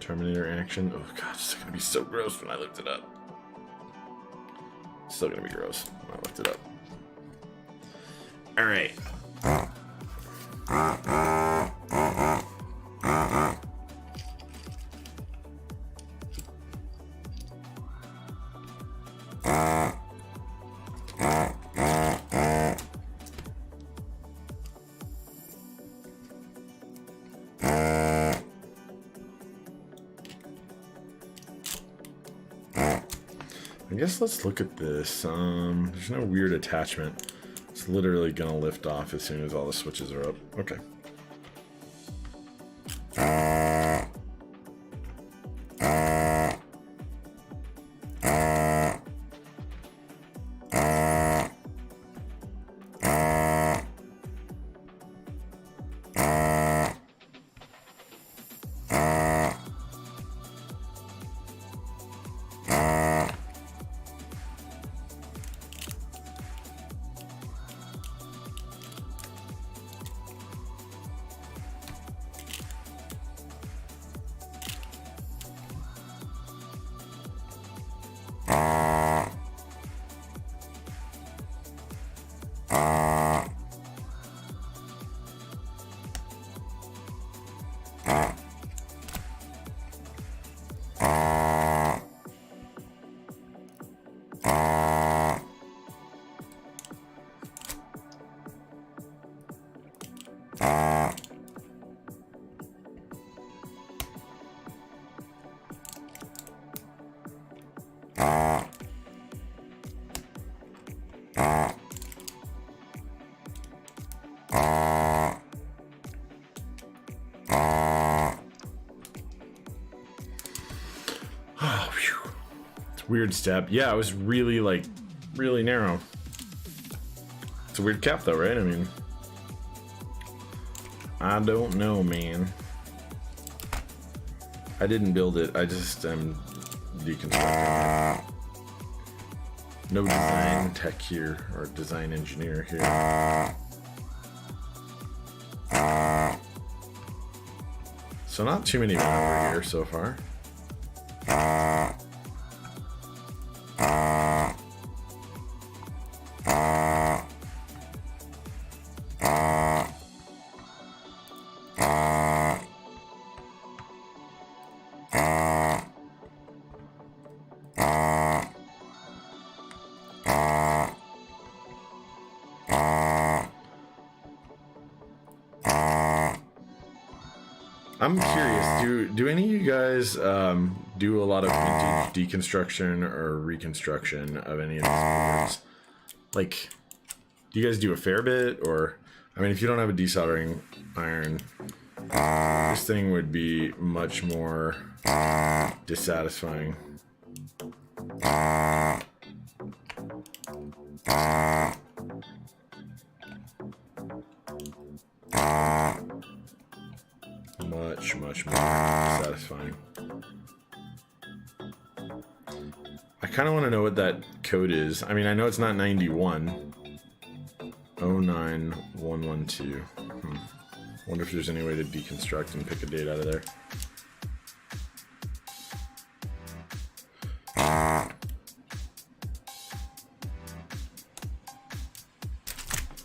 Terminator action. Oh god, it's gonna be so gross when I lift it up. It's still gonna be gross when I lift it up. Alright. I guess let's look at this. There's no weird attachment. It's literally gonna lift off as soon as all the switches are up. Okay. Weird step. Yeah, it was really, like, really narrow. It's a weird cap, though, right? I mean, I don't know, man. I didn't build it. I just am deconstructing it. No design tech here, or design engineer here. So not too many over here so far. I'm curious, do any of you guys do a lot of vintage deconstruction or reconstruction of any of these boards? Like, do you guys do a fair bit? Or, I mean, if you don't have a desoldering iron, this thing would be much more dissatisfying. Much more satisfying. I kind of want to know what that code is. I mean, I know it's not 91. 09112. Wonder if there's any way to deconstruct and pick a date out of there.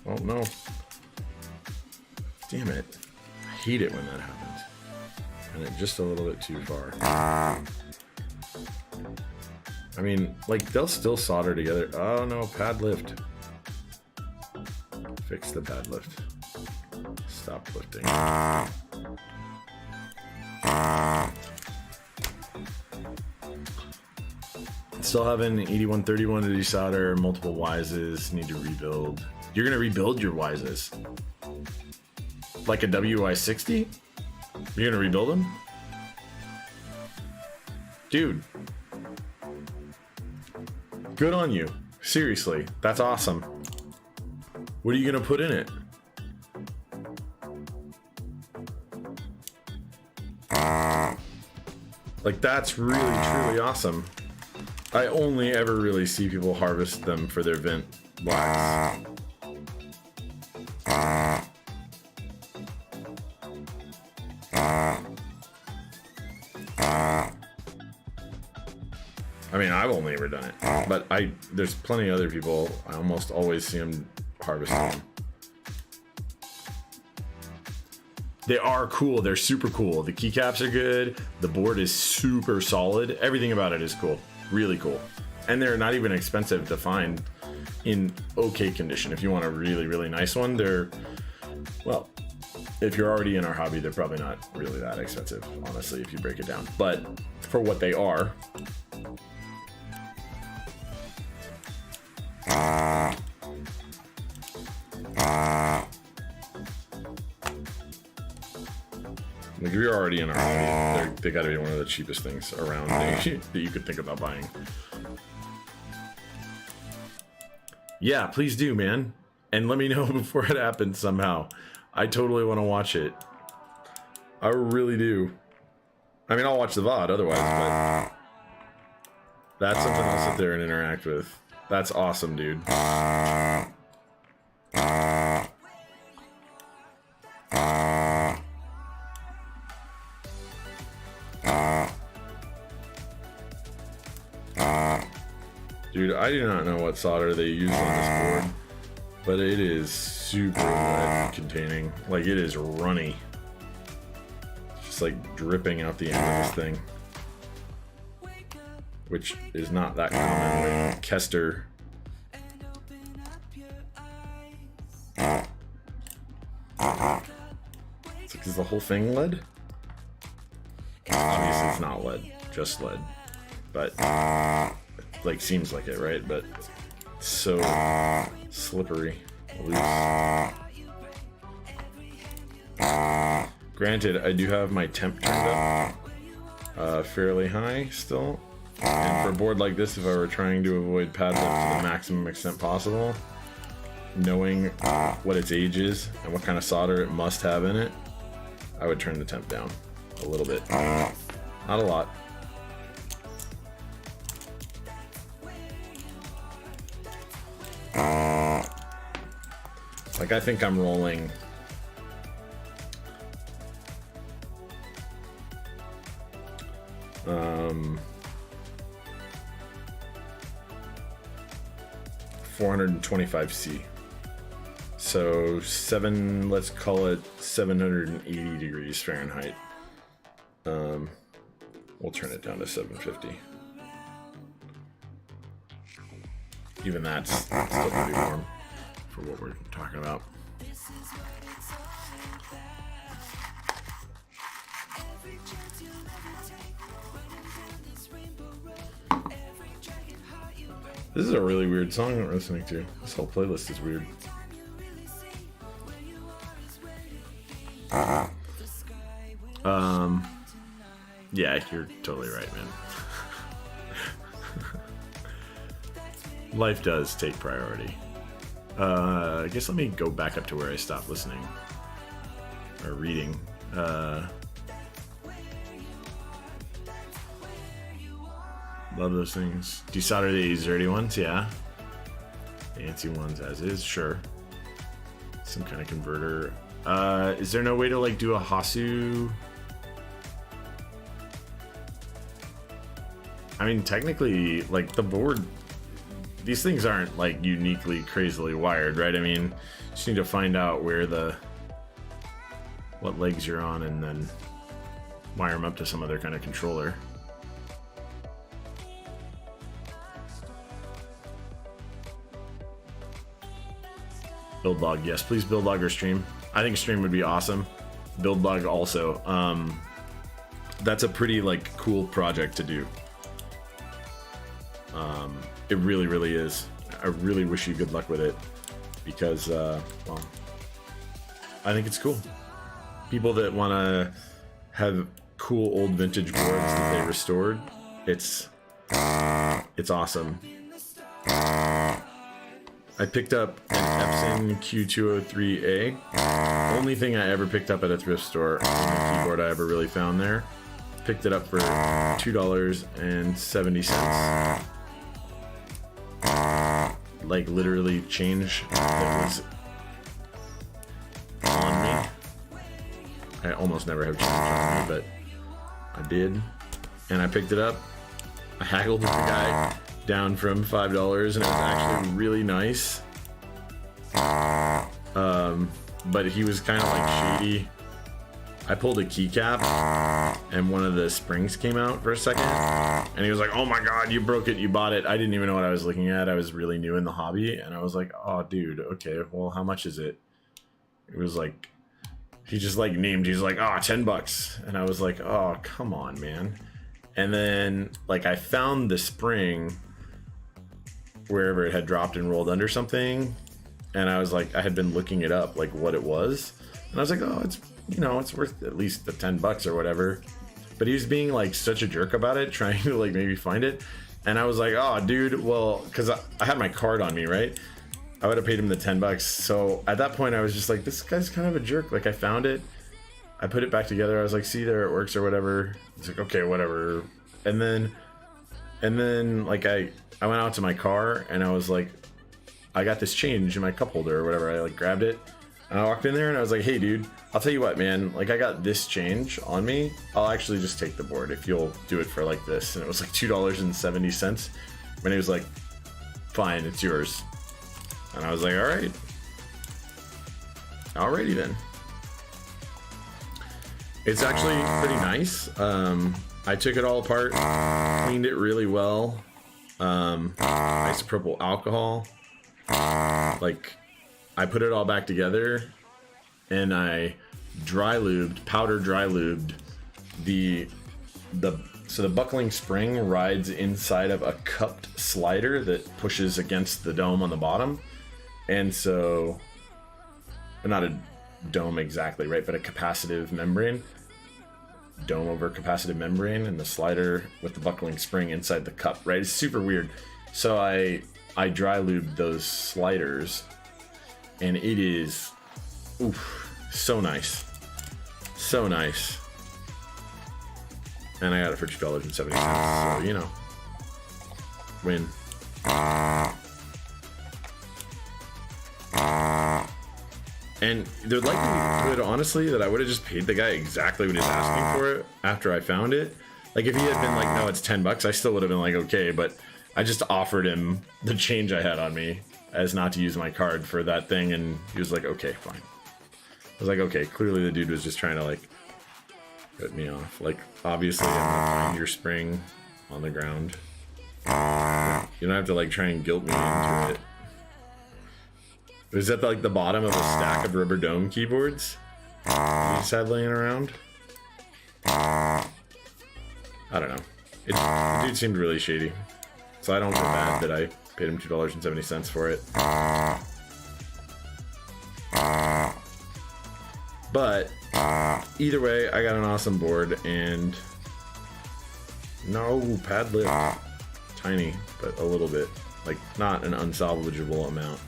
Oh no. Damn it. I hate it when that happens. And it just a little bit too far. I mean, like, they'll still solder together. Oh no, pad lift. Fix the pad lift. Stop lifting. Still having 8131 to desolder, multiple Wises, need to rebuild. You're gonna rebuild your Wises? Like a WY60? You're gonna rebuild them? Dude. Good on you. Seriously, that's awesome. What are you gonna put in it? Like, that's really, truly awesome. I only ever really see people harvest them for their vent blacks. I mean, I've only ever done it, but there's plenty of other people. I almost always see them harvesting them. They are cool. They're super cool. The keycaps are good. The board is super solid. Everything about it is cool. Really cool. And they're not even expensive to find in okay condition. If you want a really, really nice one, they're, well, if you're already in our hobby, they're probably not really that expensive, honestly, if you break it down. But for what they are, like if you're already in our hobby, they gotta be one of the cheapest things around that you could think about buying. Yeah, please do, man. And let me know before it happens somehow. I totally want to watch it. I really do. I mean, I'll watch the VOD otherwise, but that's something I'll sit there and interact with. That's awesome, dude. Dude, I do not know what solder they use on this board, but it is super lead containing. Like, it is runny. It's just like dripping out the end of this thing, which is not that common with Kester. It's like, is the whole thing lead? Obviously it's not lead, just lead, but like seems like it, right? But it's so slippery, loose. Granted, I do have my temp turned up fairly high still, and for a board like this, if I were trying to avoid pad depth to the maximum extent possible, knowing what its age is and what kind of solder it must have in it, I would turn the temp down a little bit, not a lot. Like, I think I'm rolling 425C. So let's call it 780 degrees Fahrenheit. We'll turn it down to 750. Even that's still pretty warm for what we're talking about. This is a really weird song we're listening to. This whole playlist is weird. Yeah, you're totally right, man. Life does take priority. I guess let me go back up to where I stopped listening or reading. Love those things. Desolder these dirty ones, yeah. Fancy ones as is, sure. Some kind of converter. Is there no way to like do a Hasu? I mean, technically, like the board, these things aren't like uniquely crazily wired, right? I mean, you just need to find out what legs you're on and then wire them up to some other kind of controller. Build log, yes, please build log or stream. I think stream would be awesome. Build log also. That's a pretty like cool project to do. It really, really is. I really wish you good luck with it because, well, I think it's cool. People that want to have cool old vintage boards that they restored, it's awesome. I picked up an Epson Q203A. Only thing I ever picked up at a thrift store on a keyboard I ever really found there. Picked it up for $2.70. Like literally change that was on me. I almost never have change on me, but I did. And I picked it up I haggled with the guy down from $5, and it was actually really nice. But he was kind of like shady. I pulled a keycap and one of the springs came out for a second, and he was like, "Oh my god, you broke it, you bought it." I didn't even know what I was looking at. I was really new in the hobby, and I was like, "Oh dude, okay, well how much is it?" It was like, he just like named, he's like, "Oh, $10." And I was like, "Oh, come on, man." And then like I found the spring wherever it had dropped and rolled under something, and I was like, I had been looking it up, like what it was, and I was like, "Oh, it's, you know, it's worth at least the $10 or whatever." But he was being like such a jerk about it, trying to like maybe find it. And I was like, "Oh dude, well," because I had my card on me, right? I would have paid him the $10. So at that point I was just like, this guy's kind of a jerk. Like I found it, I put it back together, I was like, "See, there it works," or whatever. He's like, "Okay, whatever." And then like I went out to my car and I was like, I got this change in my cup holder or whatever. I like grabbed it and I walked in there and I was like, "Hey dude, I'll tell you what, man, like I got this change on me. I'll actually just take the board if you'll do it for like this." And it was like $2.70. And he was like, "Fine, it's yours." And I was like, "All right. Alrighty then." It's actually pretty nice. I took it all apart, cleaned it really well. Isopropyl alcohol. Like, I put it all back together, and I powder dry lubed so the buckling spring rides inside of a cupped slider that pushes against the dome on the bottom. And so, not a dome exactly, right, but a capacitive membrane. Dome over capacitive membrane, and the slider with the buckling spring inside the cup, right? It's super weird. So I dry lubed those sliders, and it is, oof, so nice. So nice. And I got it for $2.70, so, you know, win. And they're likely good, honestly, that I would have just paid the guy exactly what he's asking for it after I found it. Like, if he had been like, "No, it's $10," I still would have been like, okay, but I just offered him the change I had on me as not to use my card for that thing, and he was like, "Okay, fine." I was like, okay, clearly the dude was just trying to like cut me off. Like, obviously I'm gonna find your spring on the ground. You don't have to like try and guilt me into it. Is that like the bottom of a stack of rubber dome keyboards you just had laying around? I don't know. The dude seemed really shady, so I don't feel bad that I paid him $2.70 for it. But either way, I got an awesome board, and no pad lip, tiny, but a little bit, like not an unsalvageable amount.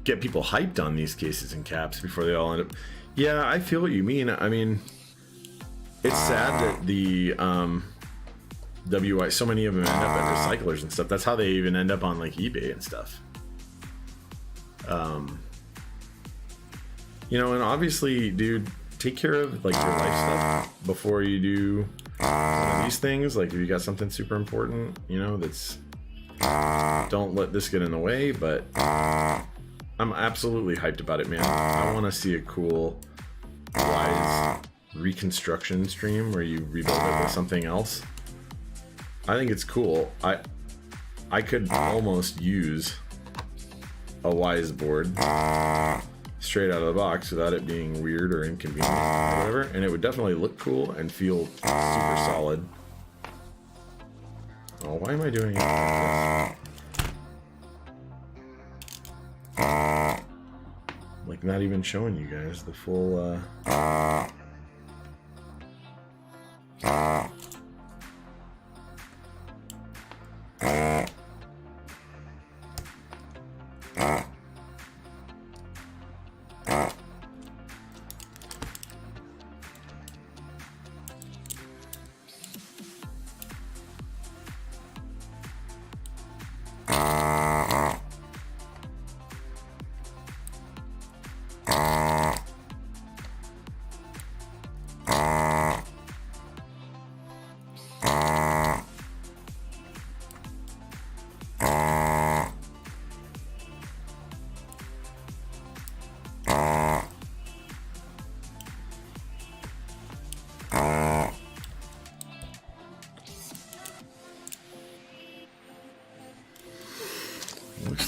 Get people hyped on these cases and caps before they all end up. Yeah, I feel what you mean. I mean, it's sad that the WI, so many of them end up at recyclers and stuff. That's how they even end up on like eBay and stuff. You know, and obviously, dude, take care of like your life stuff before you do one of these things. Like, if you got something super important, you know, that's, don't let this get in the way. But I'm absolutely hyped about it, man. I want to see a cool Wise reconstruction stream where you rebuild it with something else. I think it's cool. I could almost use a Wise board straight out of the box without it being weird or inconvenient or whatever, and it would definitely look cool and feel super solid. Oh, why am I doing it like this? Like, not even showing you guys the full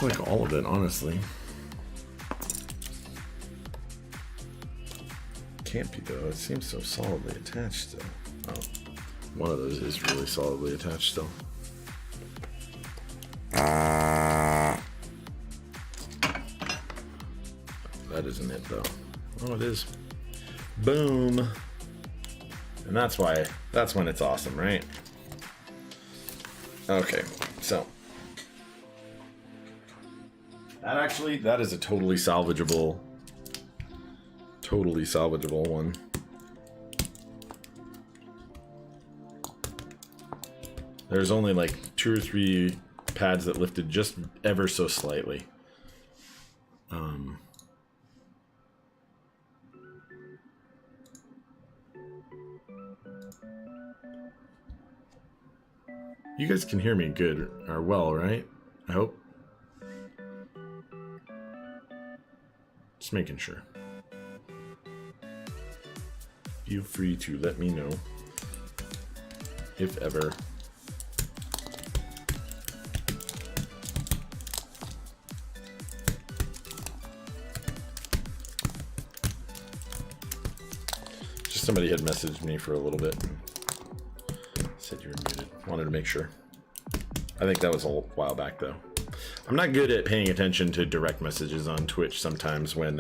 looks like all of it, honestly. Can't be though, it seems so solidly attached still. Oh, one of those is really solidly attached still. That isn't it though. Oh, it is. Boom. And that's when it's awesome, right? Okay, so that is a totally salvageable one. There's only like 2 or 3 pads that lifted just ever so slightly. You guys can hear me good or well, right? I hope. Just making sure. Feel free to let me know if ever. Just somebody had messaged me for a little bit. Said you were muted. Wanted to make sure. I think that was a while back though. I'm not good at paying attention to direct messages on Twitch sometimes when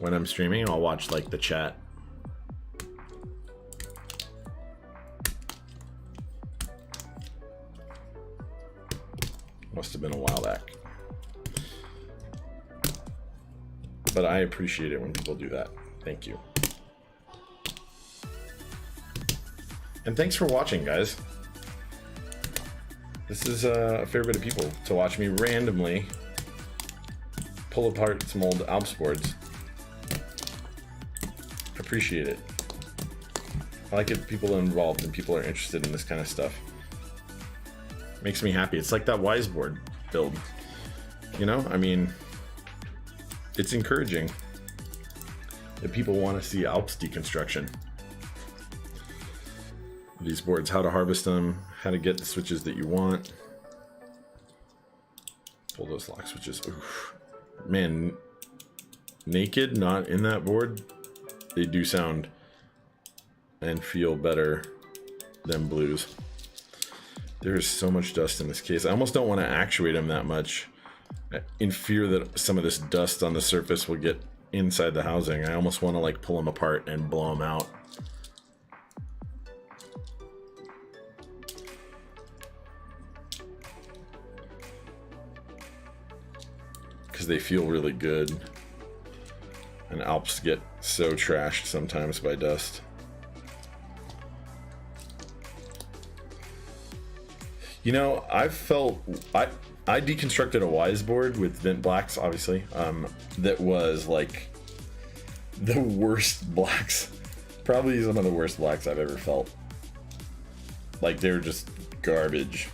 I'm streaming. I'll watch like the chat. Must have been a while back. But I appreciate it when people do that. Thank you. And thanks for watching, guys. This is a fair bit of people to watch me randomly pull apart some old Alps boards. Appreciate it. I like it people are involved and people are interested in this kind of stuff. Makes me happy. It's like that Wise board build. You know, I mean, it's encouraging that people want to see Alps deconstruction. These boards, how to harvest them, how to get the switches that you want. Pull those lock switches. Oof. Man, naked, not in that board, they do sound and feel better than blues. There is so much dust in this case. I almost don't want to actuate them that much in fear that some of this dust on the surface will get inside the housing. I almost want to like pull them apart and blow them out. Because they feel really good. And Alps get so trashed sometimes by dust. You know, I deconstructed a Wise board with Vint Blacks, obviously, that was like the worst blacks. Probably some of the worst blacks I've ever felt. Like, they were just garbage.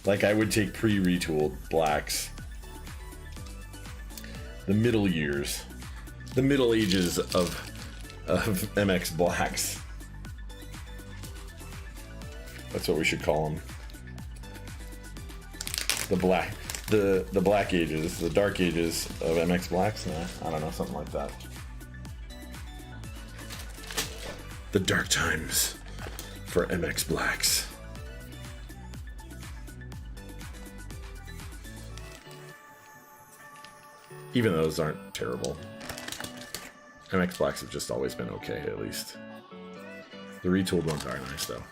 Like, I would take pre-retooled blacks. The middle years. The middle ages of MX blacks. That's what we should call them. The black ages, the dark ages of MX blacks. Nah, I don't know, something like that. The dark times for MX blacks. Even those aren't terrible. MX blacks have just always been okay, at least. The retooled ones are nice, though.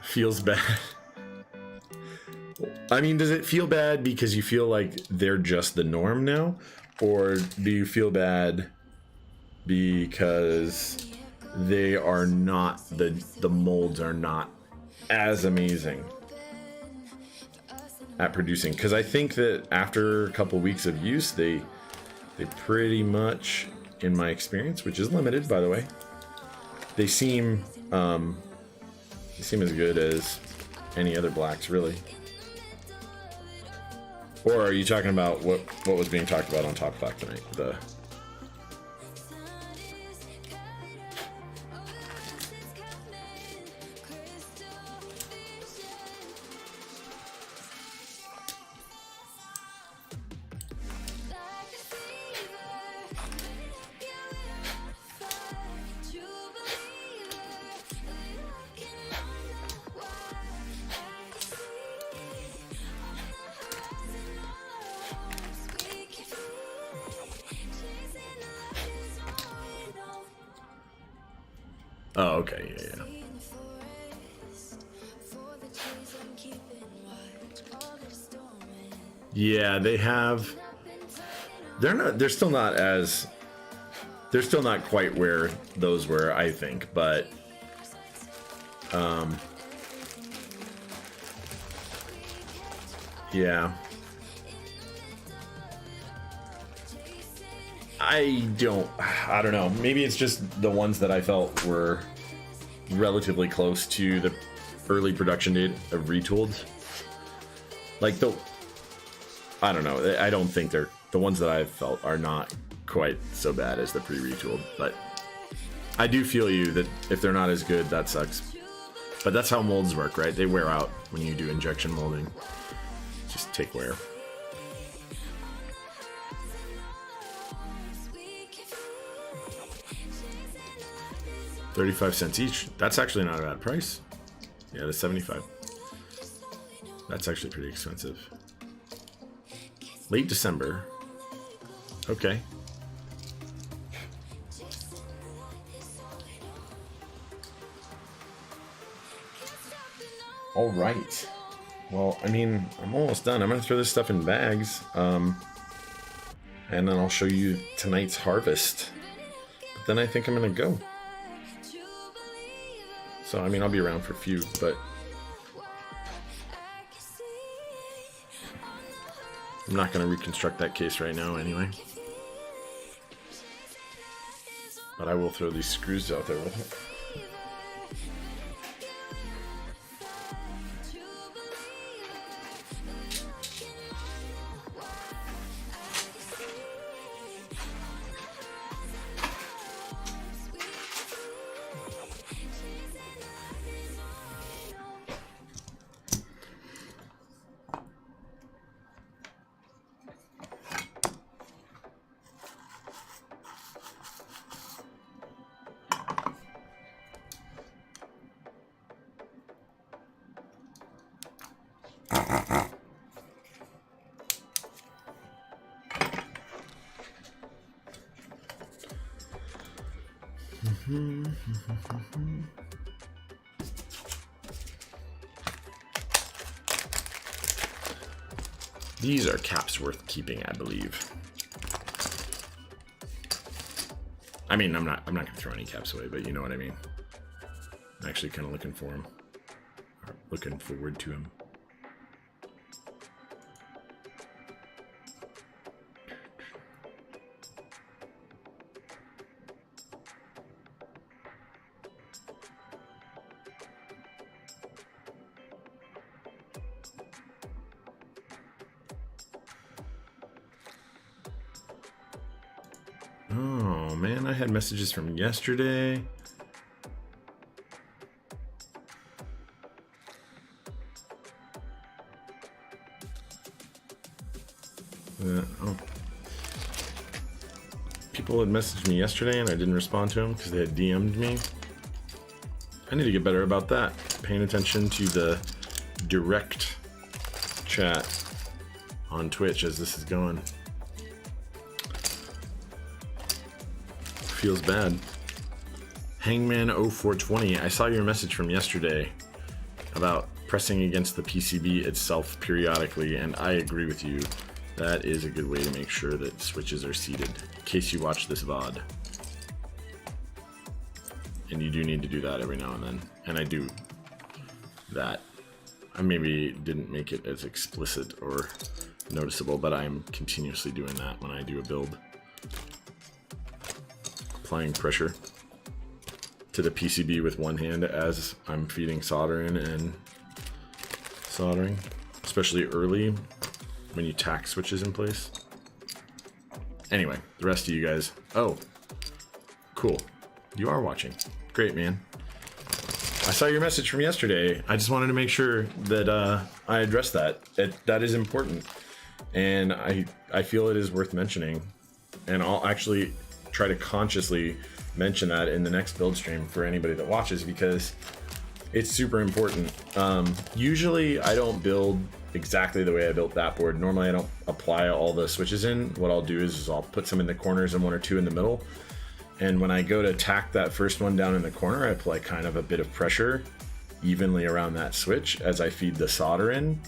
Feels bad. I mean, does it feel bad because you feel like they're just the norm now? Or do you feel bad because they are not, the molds are not as amazing at producing? Because I think that after a couple weeks of use, they pretty much, in my experience, which is limited, by the way, they seem as good as any other blacks, really. Or are you talking about what was being talked about on Top Clock tonight? Oh, okay, yeah. Yeah, they have. They're still not as. They're still not quite where those were, I think, but. Yeah. I don't know. Maybe it's just the ones that I felt were relatively close to the early production date of retooled. Like I don't know. I don't think they're the ones that I've felt are not quite so bad as the pre-retooled, but I do feel you that if they're not as good, that sucks. But that's how molds work, right? They wear out when you do injection molding. Just take wear. $0.35 each. That's actually not a bad price. Yeah, the 75. That's actually pretty expensive. Late December. Okay. All right. Well, I mean, I'm almost done. I'm going to throw this stuff in bags. And then I'll show you tonight's harvest. But then I think I'm going to go. So, I mean, I'll be around for a few, but I'm not going to reconstruct that case right now anyway. But I will throw these screws out there with it. These are caps worth keeping, I believe. I mean, I'm not gonna throw any caps away, but you know what I mean. I'm actually kind of looking for them, or looking forward to them. Oh man, I had messages from yesterday. Oh. People had messaged me yesterday and I didn't respond to them because they had DM'd me. I need to get better about that. Paying attention to the direct chat on Twitch as this is going. Feels bad. Hangman 0420, I saw your message from yesterday about pressing against the PCB itself periodically, and I agree with you. That is a good way to make sure that switches are seated, in case you watch this VOD. And you do need to do that every now and then, and I do that. I maybe didn't make it as explicit or noticeable, but I'm continuously doing that when I do a build. Applying pressure to the PCB with one hand as I'm feeding solder in and soldering, especially early when you tack switches in place. Anyway, the rest of you guys, oh, cool, you are watching. Great, man. I saw your message from yesterday. I just wanted to make sure that I addressed that. That is important, and I feel it is worth mentioning, and I'll actually try to consciously mention that in the next build stream for anybody that watches, because it's super important. Usually I don't build exactly the way I built that board. Normally I don't apply all the switches in. What I'll do is I'll put some in the corners and one or two in the middle, And when I go to tack that first one down in the corner, I apply kind of a bit of pressure evenly around that switch as I feed the solder in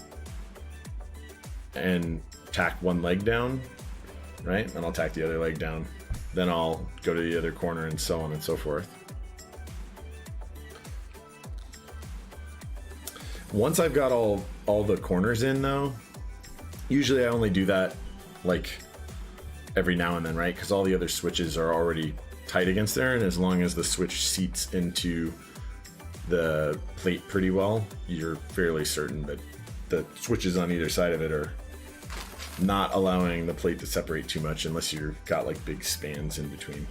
and tack one leg down, right? Then I'll tack the other leg down. Then I'll go to the other corner and so on and so forth. Once I've got all the corners in though, usually I only do that like every now and then, right? Because all the other switches are already tight against there, and as long as the switch seats into the plate pretty well, you're fairly certain that the switches on either side of it are not allowing the plate to separate too much unless you've got like big spans in between.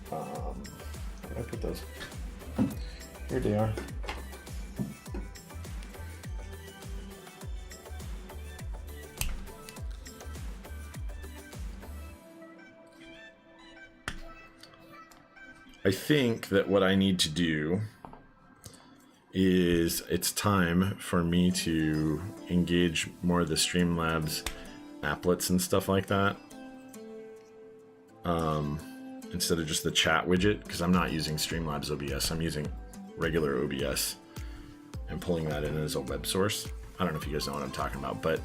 Where did I put those? Here they are. I think that what I need to do is it's time for me to engage more of the Streamlabs applets and stuff like that. Instead of just the chat widget, because I'm not using Streamlabs OBS, I'm using regular OBS and pulling that in as a web source. I don't know if you guys know what I'm talking about, but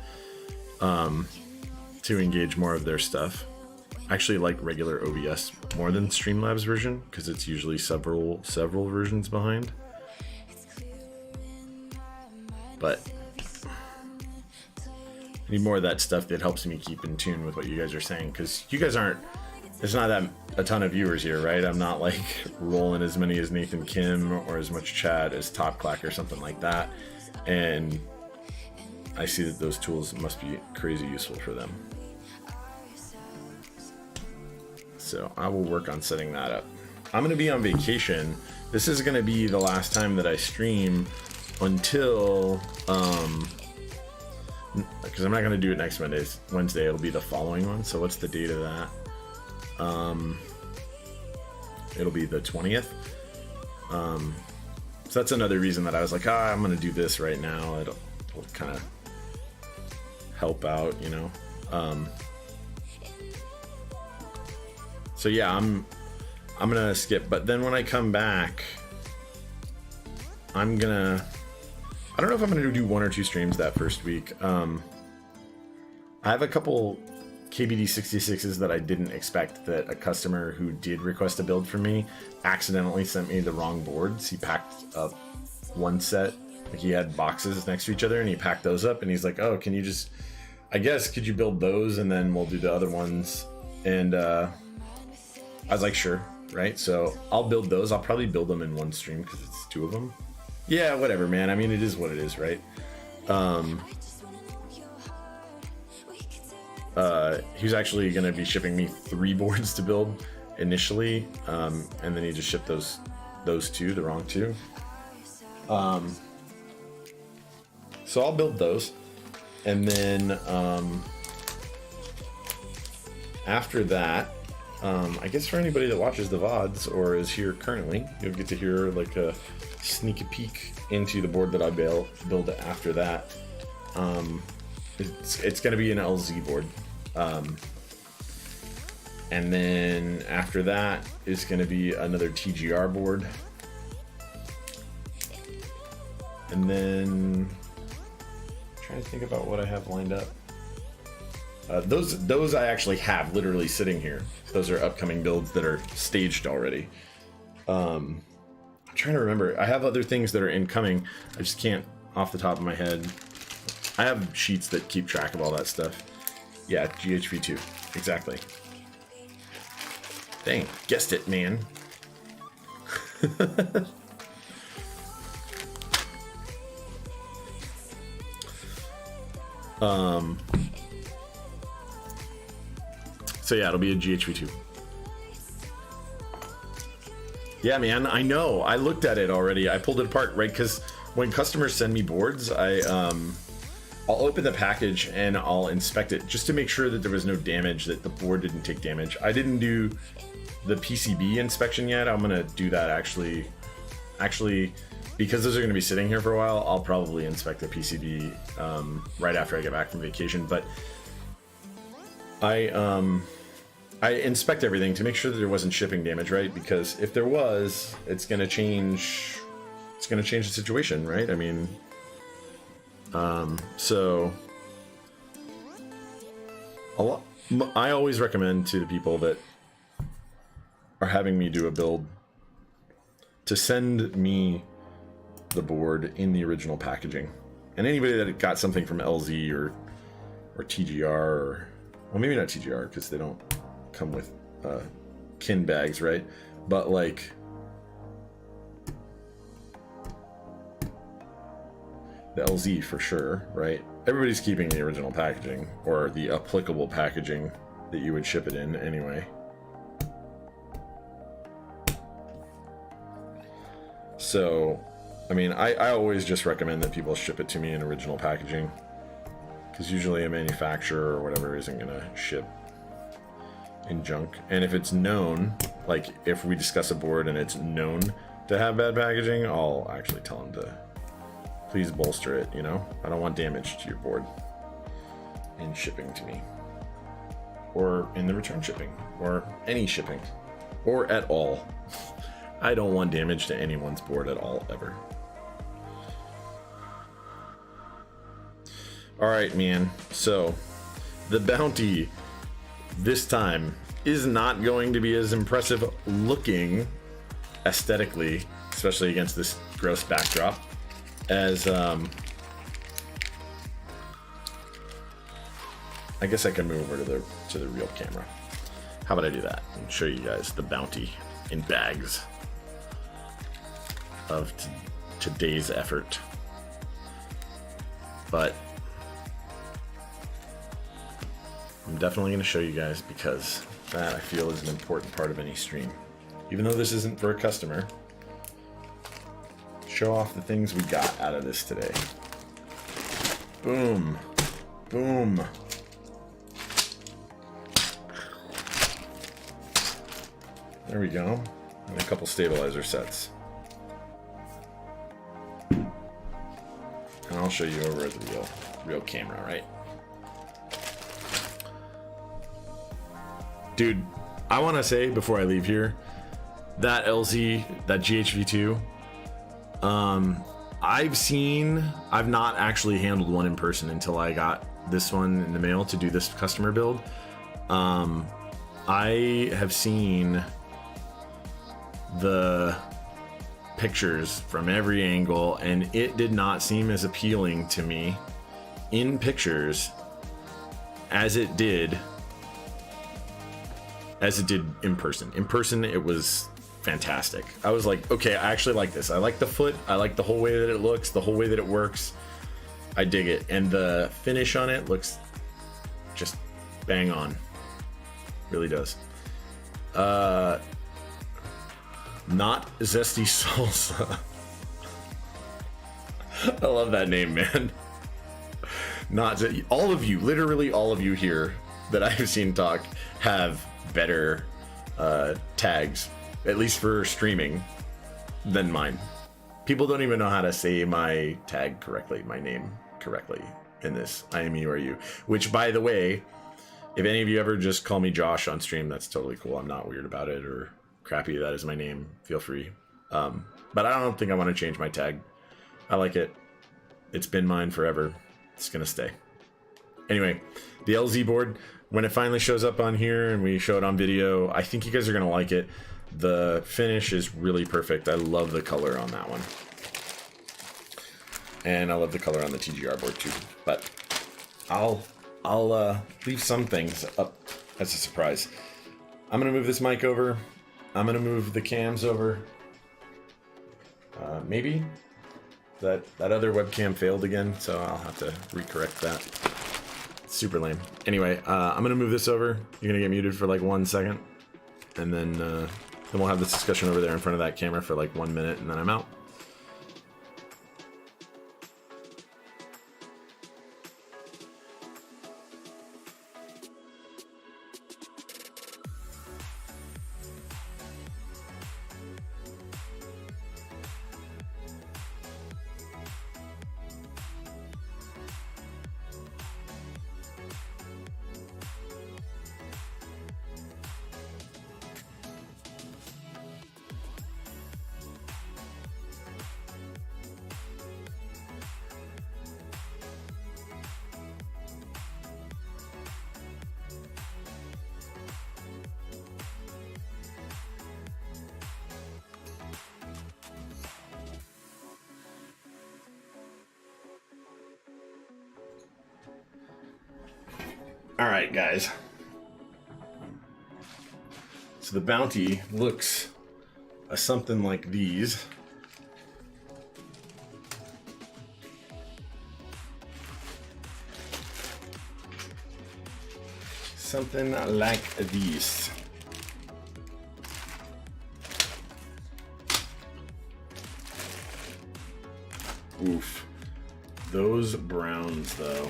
to engage more of their stuff. I actually like regular OBS more than Streamlabs version because it's usually several versions behind. But I need more of that stuff that helps me keep in tune with what you guys are saying, because you guys aren't, there's not that a ton of viewers here, right? I'm not like rolling as many as Nathan Kim or as much chat as Top Clack or something like that. And I see that those tools must be crazy useful for them. So I will work on setting that up. I'm going to be on vacation. This is going to be the last time that I stream until, because I'm not going to do it next Wednesday. It'll be the following one. So what's the date of that? It'll be the 20th. So that's another reason that I was like, I'm going to do this right now. It'll kind of help out, you know? So yeah, I'm gonna skip, but then when I come back, I don't know if I'm gonna do 1 or 2 streams that first week. I have a couple KBD 66s that I didn't expect, that a customer who did request a build from me accidentally sent me the wrong boards. He packed up one set, like he had boxes next to each other, and he packed those up, and he's like, oh, can you just, I guess, could you build those and then we'll do the other ones? And I was like, sure, right? So I'll build those. I'll probably build them in one stream because it's 2 of them. Yeah, whatever, man. I mean, it is what it is, right? He was actually going to be shipping me 3 boards to build initially, and then he just shipped those 2, the wrong 2. So I'll build those, and then after that, I guess for anybody that watches the VODs or is here currently, you'll get to hear like a sneak peek into the board that I build after that. It's going to be an LZ board. And then after that is going to be another TGR board. And then I'm trying to think about what I have lined up. Those I actually have literally sitting here. Those are upcoming builds that are staged already. I'm trying to remember. I have other things that are incoming. I just can't off the top of my head. I have sheets that keep track of all that stuff. Yeah, GHV2. Exactly. Dang, guessed it, man. So yeah, it'll be a GHV2. Yeah, man, I know. I looked at it already. I pulled it apart, right? Because when customers send me boards, I'll open the package and I'll inspect it just to make sure that there was no damage, that the board didn't take damage. I didn't do the PCB inspection yet. I'm gonna do that actually, because those are gonna be sitting here for a while. I'll probably inspect the PCB right after I get back from vacation. But I inspect everything to make sure that there wasn't shipping damage, right? Because if there was, it's gonna change. It's gonna change the situation, right? I mean, so I always recommend to the people that are having me do a build to send me the board in the original packaging. And anybody that got something from LZ or TGR, or well, maybe not TGR because they don't come with kin bags, right? But like the LZ for sure, right? Everybody's keeping the original packaging or the applicable packaging that you would ship it in anyway. So, I mean, I always just recommend that people ship it to me in original packaging, because usually a manufacturer or whatever isn't gonna ship in junk. And if it's known, like if we discuss a board and it's known to have bad packaging, I'll actually tell them to please bolster it, you know? I don't want damage to your board in shipping to me, or in the return shipping, or any shipping, or at all. I don't want damage to anyone's board at all, ever. Alright, man. So, the bounty this time is not going to be as impressive looking aesthetically, especially against this gross backdrop, as I guess I can move over to the real camera. How about I do that and show you guys the bounty in bags of today's effort. But I'm definitely going to show you guys, because that I feel is an important part of any stream. Even though this isn't for a customer, show off the things we got out of this today. Boom. Boom. There we go. And a couple stabilizer sets. And I'll show you over at the real camera, right? Dude, I want to say before I leave here, that LZ, that GHV2, I've not actually handled one in person until I got this one in the mail to do this customer build. I have seen the pictures from every angle, and it did not seem as appealing to me in pictures as it did in person. In person, it was fantastic. I was like, okay, I actually like this. I like the foot. I like the whole way that it looks, the whole way that it works. I dig it. And the finish on it looks just bang on. Really does. Not Zesty Salsa. I love that name, man. Not all of you, literally all of you here that I've seen talk have better tags, at least for streaming, than mine. People don't even know how to say my tag correctly, my name correctly in this. I am you or you. Which, by the way, if any of you ever just call me Josh on stream, that's totally cool. I'm not weird about it or crappy. That is my name. Feel free. But I don't think I want to change my tag. I like it. It's been mine forever. It's gonna stay. Anyway, the LZ board, when it finally shows up on here and we show it on video, I think you guys are gonna like it. The finish is really perfect. I love the color on that one. And I love the color on the TGR board too. But I'll leave some things up as a surprise. I'm gonna move this mic over. I'm gonna move the cams over. Maybe that other webcam failed again, so I'll have to recorrect that. Super lame. Anyway, I'm gonna move this over. You're gonna get muted for like 1 second, and then we'll have this discussion over there in front of that camera for like 1 minute, and then I'm out. All right, guys. So the bounty looks something like these. Something like these. Oof. Those browns, though.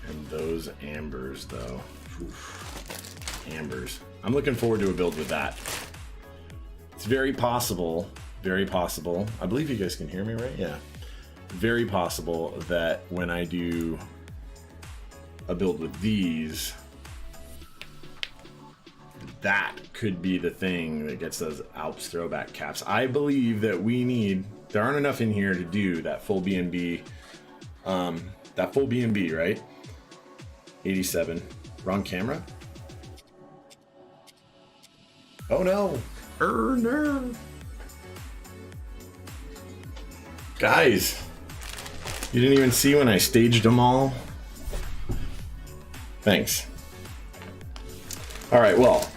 And those ambers, though. Oof. Ambers. I'm looking forward to a build with that. It's very possible, I believe you guys can hear me, right? Yeah. Very possible that when I do a build with these, that could be the thing that gets those Alps throwback caps. I believe that there aren't enough in here to do that full B&B, right? 87. Wrong camera? Oh no! No! Guys, you didn't even see when I staged them all? Thanks. Alright, well,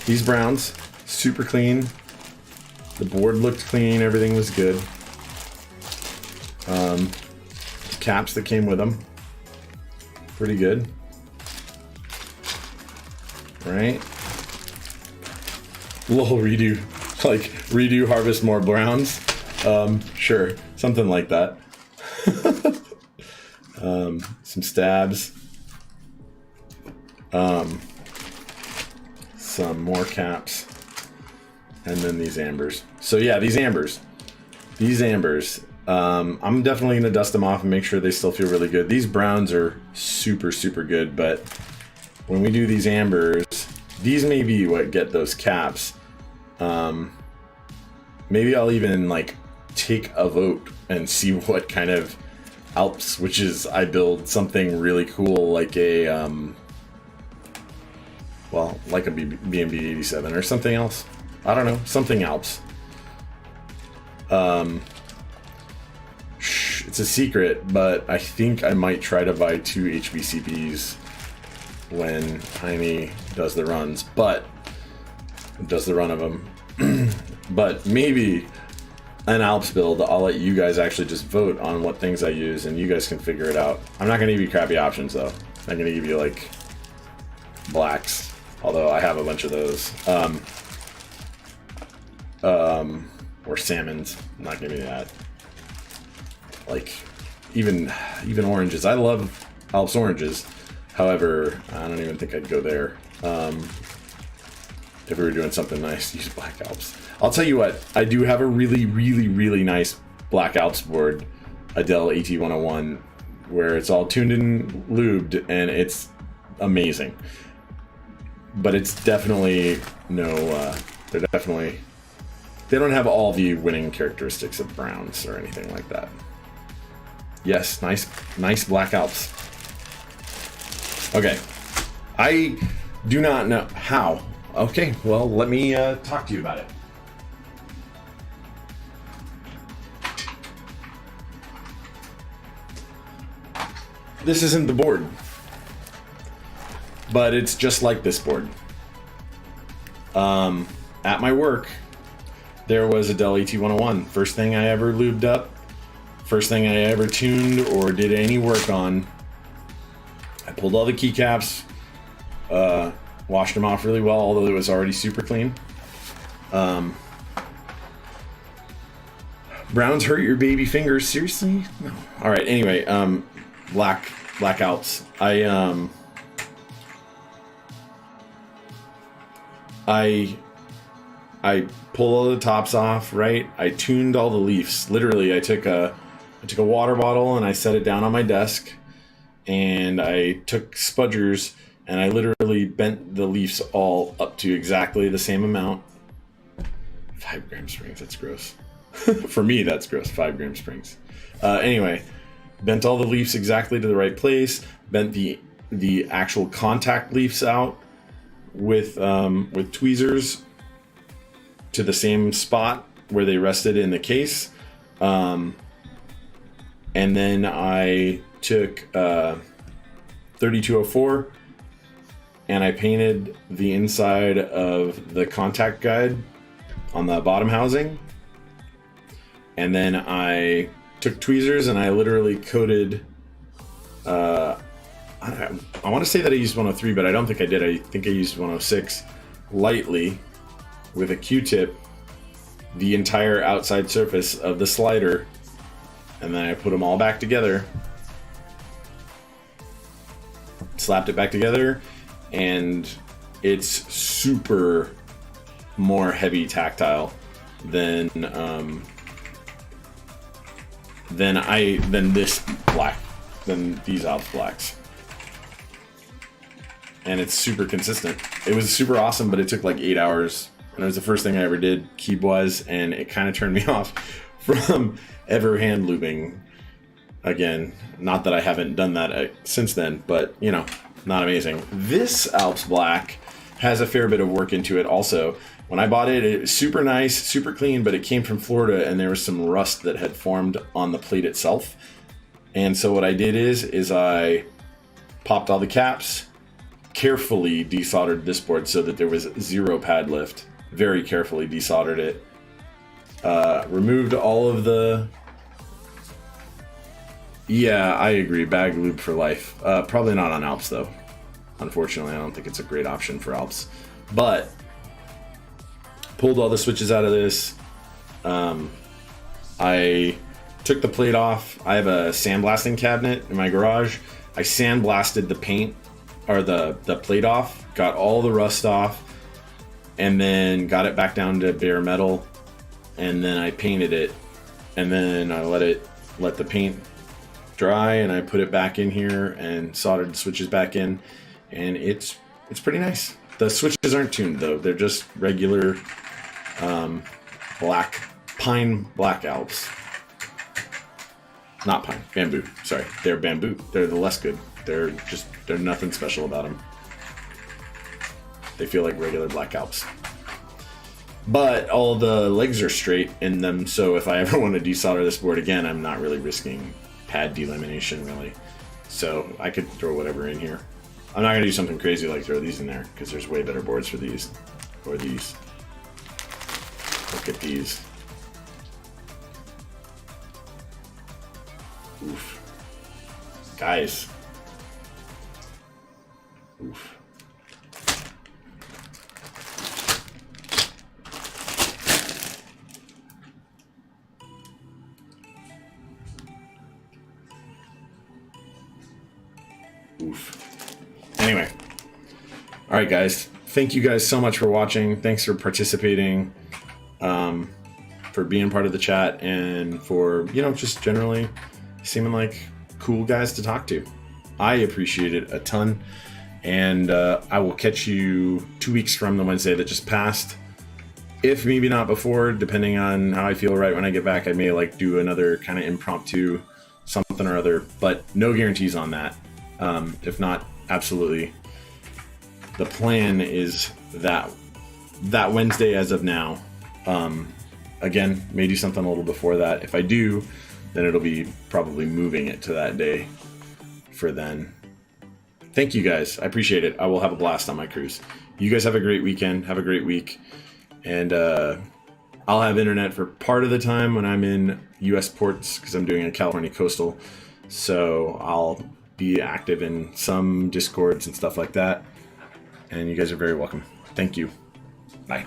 these browns, super clean. The board looked clean, everything was good. Caps that came with them, pretty good. Right? Lol, redo, harvest more browns. Sure, something like that. Some stabs. Some more caps. And then these ambers. So yeah, these ambers. I'm definitely gonna dust them off and make sure they still feel really good. These browns are super, super good, but when we do these ambers, these may be what get those caps. Maybe I'll even like take a vote and see what kind of Alps switches I build. Something really cool like a like a B&B 87 or something else. I don't know, something Alps. It's a secret, but I think I might try to buy 2 HBCBs when Jaime does the runs, but does the run of them. But maybe an Alps build, I'll let you guys actually just vote on what things I use and you guys can figure it out. I'm not going to give you crappy options though. I'm going to give you like blacks, although I have a bunch of those. Or salmons. I'm not giving you that. Like even oranges. I love Alps oranges. However, I don't even think I'd go there. If we were doing something nice, use Black Alps. I'll tell you what, I do have a really, really, really nice Black Alps board, a Dell AT101, where it's all tuned and lubed, and it's amazing. But it's definitely they don't have all the winning characteristics of browns or anything like that. Yes, nice Black Alps. Okay, I do not know how. Okay, well, let me talk to you about it. This isn't the board, but it's just like this board. At my work, there was a Dell AT101. First thing I ever lubed up, first thing I ever tuned or did any work on. I pulled all the keycaps, washed them off really well, although it was already super clean. Browns hurt your baby fingers? Seriously? No. All right. Anyway, Black Alps. I pull all the tops off, right? I tuned all the leaves. Literally, I took a water bottle and I set it down on my desk, and I took spudgers and I literally bent the leaves all up to exactly the same amount. 5 gram springs, that's gross. For me, that's gross, 5 gram springs. Anyway, bent all the leaves exactly to the right place, bent the actual contact leaves out with tweezers to the same spot where they rested in the case. And then I took 3204, and I painted the inside of the contact guide on the bottom housing. And then I took tweezers and I literally coated, I want to say that I used 103, but I don't think I did. I think I used 106 lightly with a Q-tip, the entire outside surface of the slider. And then I put them all back together, slapped it back together, and it's super more heavy tactile than these Alps blacks, and it's super consistent. It was super awesome, but it took like 8 hours, and it was the first thing I ever did keyb wise, and it kind of turned me off from ever hand lubing again. Not that I haven't done that since then, but you know, not amazing. This Alps black has a fair bit of work into it also. When I bought it, it was super nice, super clean, but it came from Florida and there was some rust that had formed on the plate itself. And so what I did is I popped all the caps, carefully desoldered this board so that there was zero pad lift, very carefully desoldered it, removed all of the, yeah, I agree, bag lube for life. Probably not on Alps though. Unfortunately, I don't think it's a great option for Alps, but pulled all the switches out of this. I took the plate off. I have a sandblasting cabinet in my garage. I sandblasted the paint or the plate off, got all the rust off, and then got it back down to bare metal, and then I painted it, and then I let the paint dry, and I put it back in here and soldered the switches back in, and it's pretty nice. The switches aren't tuned though; they're just regular pine black Alps. Not pine, bamboo. Sorry, they're bamboo. They're the less good. They're nothing special about them. They feel like regular black Alps. But all the legs are straight in them, so if I ever want to desolder this board again, I'm not really risking pad delamination really. So I could throw whatever in here. I'm not gonna do something crazy like throw these in there, because there's way better boards for these. Or these. Look at these. Oof. Guys. Oof. Oof. Anyway. Alright guys. Thank you guys so much for watching. Thanks for participating. For being part of the chat, and for, you know, just generally seeming like cool guys to talk to. I appreciate it a ton. And I will catch you 2 weeks from the Wednesday that just passed. If maybe not before, depending on how I feel right when I get back, I may like do another kind of impromptu something or other, but no guarantees on that. If not, absolutely. The plan is that Wednesday as of now. Again, may do something a little before that. If I do, then it'll be probably moving it to that day for then. Thank you guys. I appreciate it. I will have a blast on my cruise. You guys have a great weekend. Have a great week. And I'll have internet for part of the time when I'm in U.S. ports, because I'm doing a California coastal. So I'll be active in some Discords and stuff like that. And you guys are very welcome. Thank you. Bye.